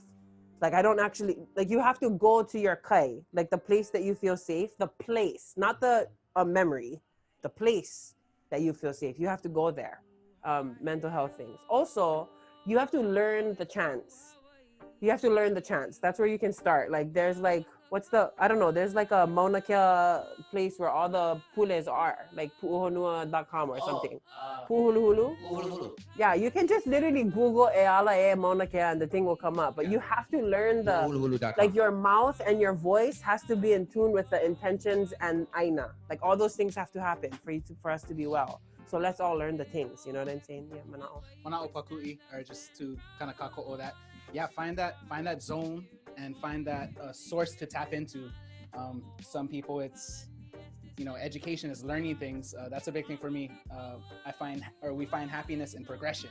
Like, I don't actually, like, you have to go to your kai, like the place that you feel safe, the place, not the memory, the place that you feel safe. You have to go there. Mental health things. Also, you have to learn the chants. That's where you can start. Like, there's like, there's like a Mauna Kea place where all the pules are, like puuhonua.com or something. Puhuluhulu? Yeah, you can just literally Google Eala e Mauna Kea and the thing will come up. But you have to learn like, your mouth and your voice has to be in tune with the intentions and aina. Like, all those things have to happen for us to be well. So let's all learn the things, you know what I'm saying? Yeah, Mana'o pakui, or just to kind of kako'o that. Yeah, find that zone and find that source to tap into. Some people, it's, education is learning things. That's a big thing for me. We find happiness in progression.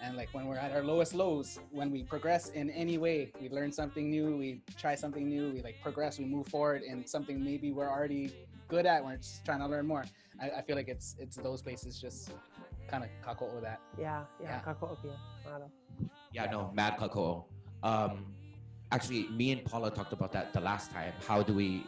And like when we're at our lowest lows, when we progress in any way, we learn something new, we try something new, we like progress, we move forward in something maybe we're already good at, we're just trying to learn more. I feel like it's those places just kind of kako'o that. Yeah. Kako'o pia. Yeah, no, mad kakao. Actually, me and Paula talked about that the last time. How do we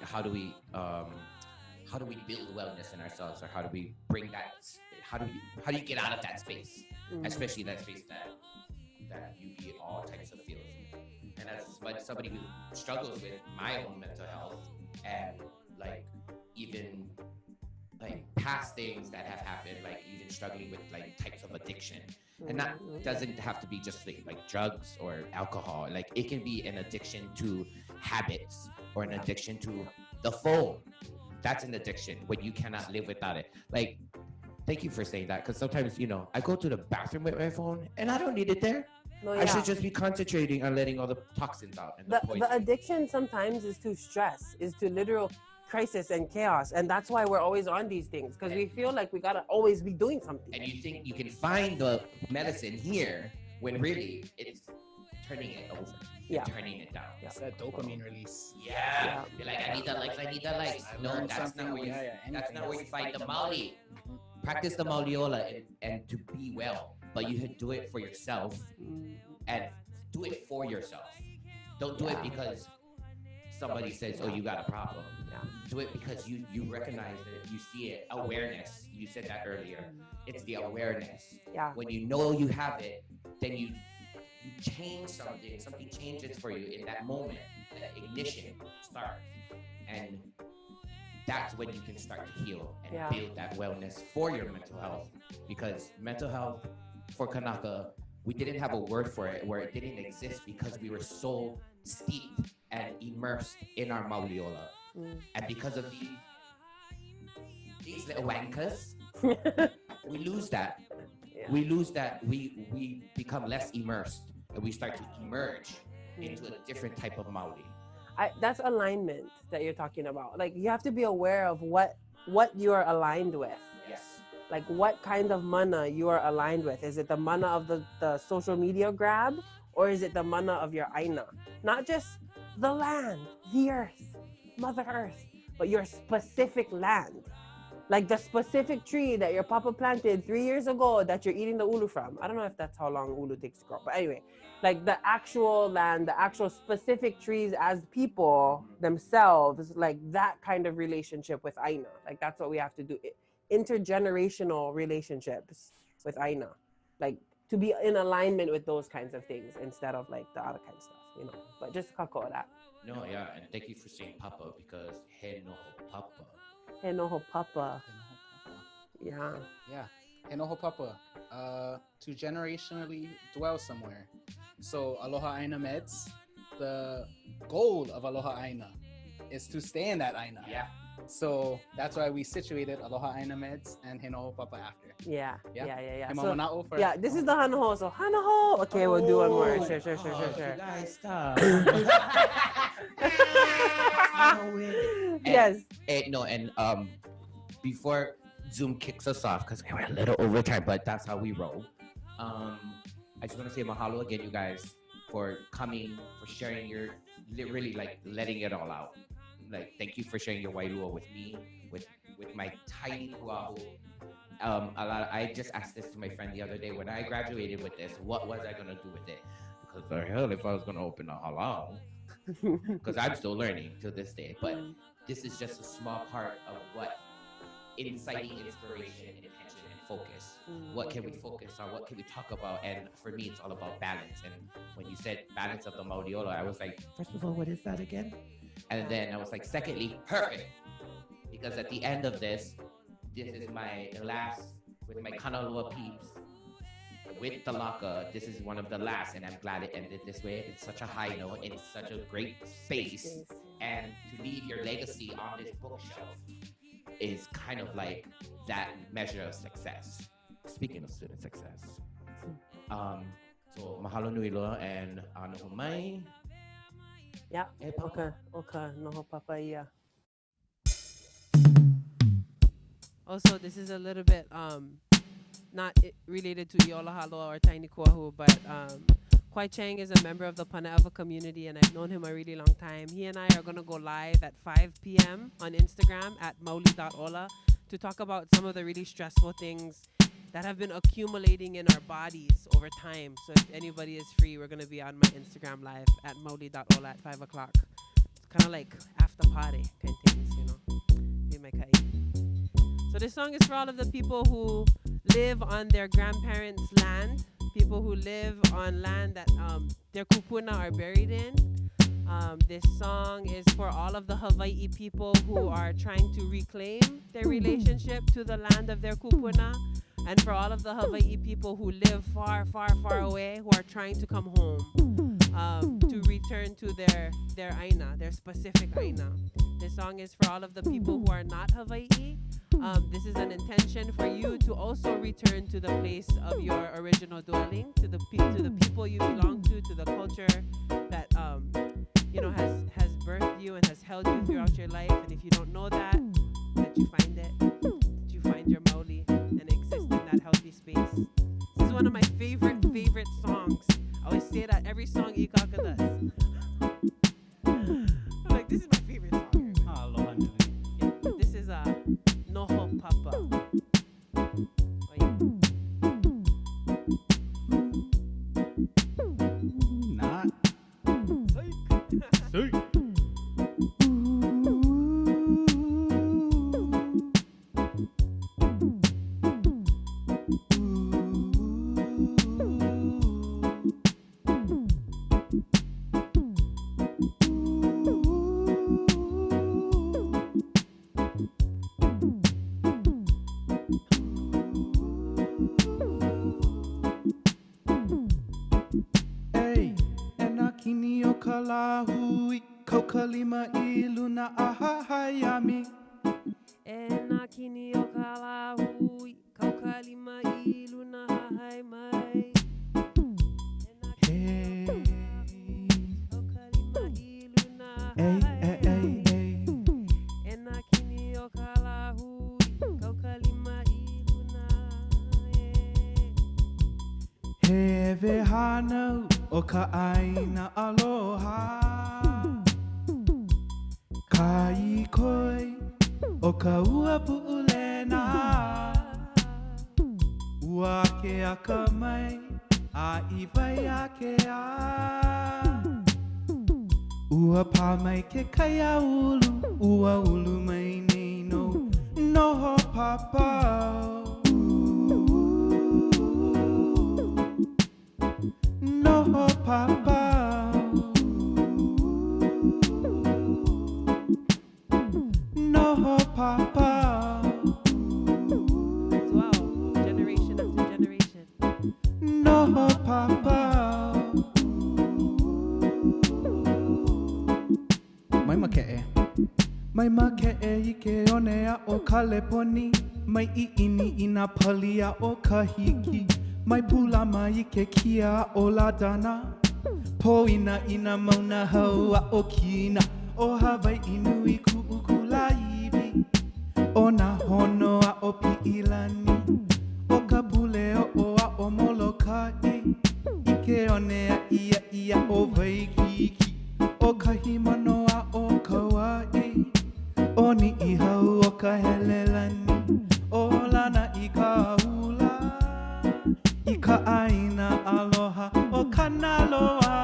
build wellness in ourselves, or how do we bring that? How do you get out of that space, especially that space that you get all types of feelings. And as somebody who struggles with my own mental health and like even like past things that have happened, like even struggling with like types of addiction. And that doesn't have to be just like drugs or alcohol. Like, it can be an addiction to habits or an addiction to the phone. That's an addiction when you cannot live without it. Like, thank you for saying that, because sometimes, I go to the bathroom with my phone and I don't need it there. No, I should just be concentrating on letting all the toxins out. And the addiction sometimes is to stress, is to literal crisis and chaos, and that's why we're always on these things, because we feel like we gotta always be doing something. And you think you can find the medicine here when really it's turning it over, turning it down. It's that dopamine release. Yeah. You're like, I need the likes. No, that's not where you find the mauli. Practice the mauliola and to be well, but you do it for yourself and do it for yourself. Don't do it because somebody says, oh, you got a problem. Do it because you recognize it, you see it. Awareness. You said that earlier. It's the awareness. Yeah. When you know you have it, then you change something. Something changes for you in that moment. That ignition starts. And that's when you can start to heal and build that wellness for your mental health. Because mental health for Kanaka, we didn't have a word for it, where it didn't exist because we were so steeped and immersed in our Mauliola. And because of these little wankers, we lose that. We lose that. We become less immersed, and we start to emerge into a different type of Mauli. That's alignment that you're talking about. Like, you have to be aware of what you are aligned with. Yes. Like, what kind of mana you are aligned with. Is it the mana of the social media grab, or is it the mana of your aina? Not just the land, the earth, Mother Earth, but your specific land. Like the specific tree that your papa planted 3 years ago that you're eating the ulu from. I don't know if that's how long ulu takes to grow. But anyway, like the actual land, the actual specific trees as people themselves, like that kind of relationship with aina. Like that's what we have to do. Intergenerational relationships with aina. Like to be in alignment with those kinds of things instead of like the other kind of stuff, you know. But just kako that. No, yeah, and thank you for saying papa because he no papa. He noho papa. Yeah. Yeah. Enoho Papa, to generationally dwell somewhere. So Aloha Aina Meds, the goal of Aloha Aina is to stay in that Aina. Yeah. So that's why we situated Aloha Aina Meds and Hinoho Papa after. Yeah. Hey, So, Mama Na'o for yeah, this is the Hanaho. So Hanaho. Okay, we'll do one more. Sure. You guys stop. Yes. And before Zoom kicks us off, because we were a little over time, but that's how we roll. I just want to say mahalo again, you guys, for coming, for sharing your, really like letting it all out. Like, thank you for sharing your wairua with me, with my tiny Kuahu. I just asked this to my friend the other day. When I graduated with this, what was I gonna do with it? Because the hell if I was gonna open a halal, because I'm still learning to this day. But this is just a small part of what inciting inspiration, intention, and focus. What can we focus on? What can we talk about? And for me, it's all about balance. And when you said balance of the Maudiola, I was like, first of all, what is that again? And then I was like, secondly, perfect. Because at the end of this is my last, with my Kanalua peeps, with the Laka, this is one of the last, and I'm glad it ended this way. It's such a high note, and it's such a great space. And to leave your legacy on this bookshelf is kind of like that measure of success. Speaking of student success. So mahalo nui loa and ano mai. Yeah. Okay. Noho papaya. Also, this is a little bit not related to Iola Haloa or Tiny Kuahu, but Kwai Chang is a member of the Panaeva community, and I've known him a really long time. He and I are going to go live at 5 p.m. on Instagram at mauli.ola to talk about some of the really stressful things that have been accumulating in our bodies over time. So if anybody is free, we're going to be on my Instagram live at mauli.ola at 5 o'clock. It's kind of like after party kind of things, you know. Be my kai. So this song is for all of the people who live on their grandparents' land, people who live on land that their kupuna are buried in. This song is for all of the Hawaii people who are trying to reclaim their relationship to the land of their kupuna, and for all of the Hawaii people who live far, far, far away, who are trying to come home, to return to their aina, their specific aina. This song is for all of the people who are not Hawaii. This is an intention for you to also return to the place of your original dwelling, to the people you belong to the culture that has birthed you and has held you throughout your life. And if you don't know that you find it, that you find your mauli and exist in that healthy space. This is one of my favorite songs. I always say that every song Ikaka does. I'm like, this is my favorite song. Aloha nui. Yeah, this is Noho Papa. Oh, yeah. Not. Say. Kalahu kokalima iluna ahahayami. Ena kini o kalahu kaukalima iluna hai mai. Hey, Kaukalima iluna hey, hey, hey, hey. Ena kini o kalahu kaukalima iluna He vehano o ka aina aloha. Kai koi o ka ua pu'ulena. Ua ke aka mai a iwai a ke a. Ua pā mai ke kaia ulu, ua ulu mai nei no, noho papa. Noho papa. Noho papa. Wow, generation after generation. Noho papa. Mai make'e. Mai make'e I ke onea o Kaleponi. Mai I ini I nā palia o Kahiki. Mai pulama I ke kia o Ladana. Poina I nā mauna haua o Kina. O Hawaii nui ku'ukulaiwi. O nā honoa o Pi'ilani. O ka puleo o a o Molokai. I ke onea ia o Waikiki. O ka himanoa o Kauai. O ni I hau o ka helelani. O lana I ka ula. I ka aina aloha o Kanaloa.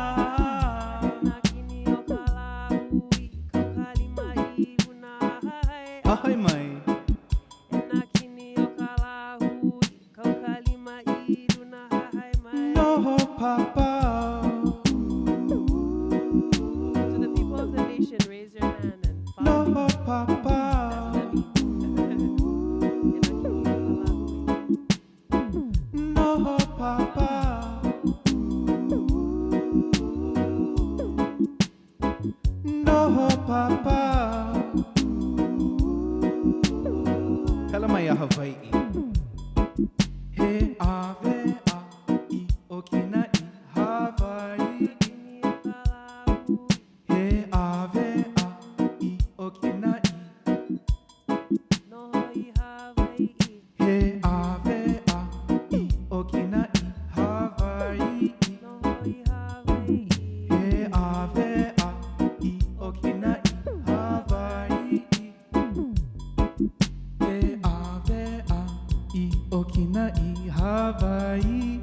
Ahai mai. Noho papa. To the people of the nation, raise your hand and follow me. Noho papa. Noho papa. Noho papa. Pela mai a Hawaii. He ave a I okina I Hawaii. He ave a I okina I. He ave a I okina I Hawaii. He ave a I okina I Hawaii. He ave a I okina I Hawaii.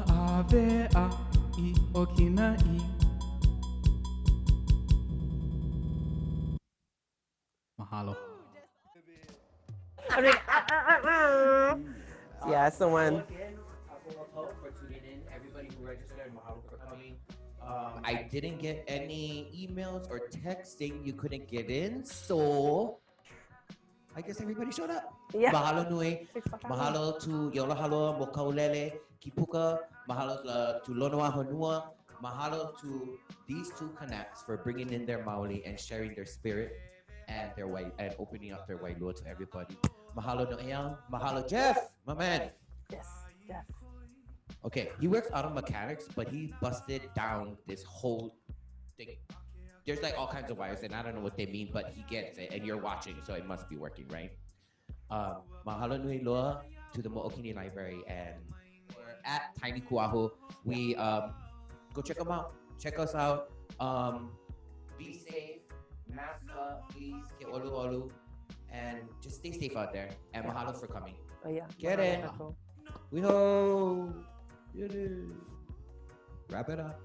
Ave a I okina I. Mahalo. Yeah, someone. For tuning in, everybody who registered, mahalo for coming. I didn't get any emails or texts saying you couldn't get in, so I guess everybody showed up. Yeah. Mahalo nui. Mahalo to Yola Haloa, Mokaulele, Kipuka. Mahalo to Lonoa Honua. Mahalo to these two connects for bringing in their Maoli and sharing their spirit and their white and opening up their wailua to everybody. Mahalo no Eyang. Mahalo Jeff, my man. Yes, Jeff. Okay, he works auto mechanics, but he busted down this whole thing. There's like all kinds of wires, and I don't know what they mean, but he gets it, and you're watching, so it must be working, right? Mahalo nui loa to the Mo'okini Library, and we're at Tiny Kuahu. We go check them out. Check us out. Be safe. Mask up, please. Ke olu olu, and just stay safe out there. And mahalo for coming. Oh yeah. Get in. We know. Wrap it up.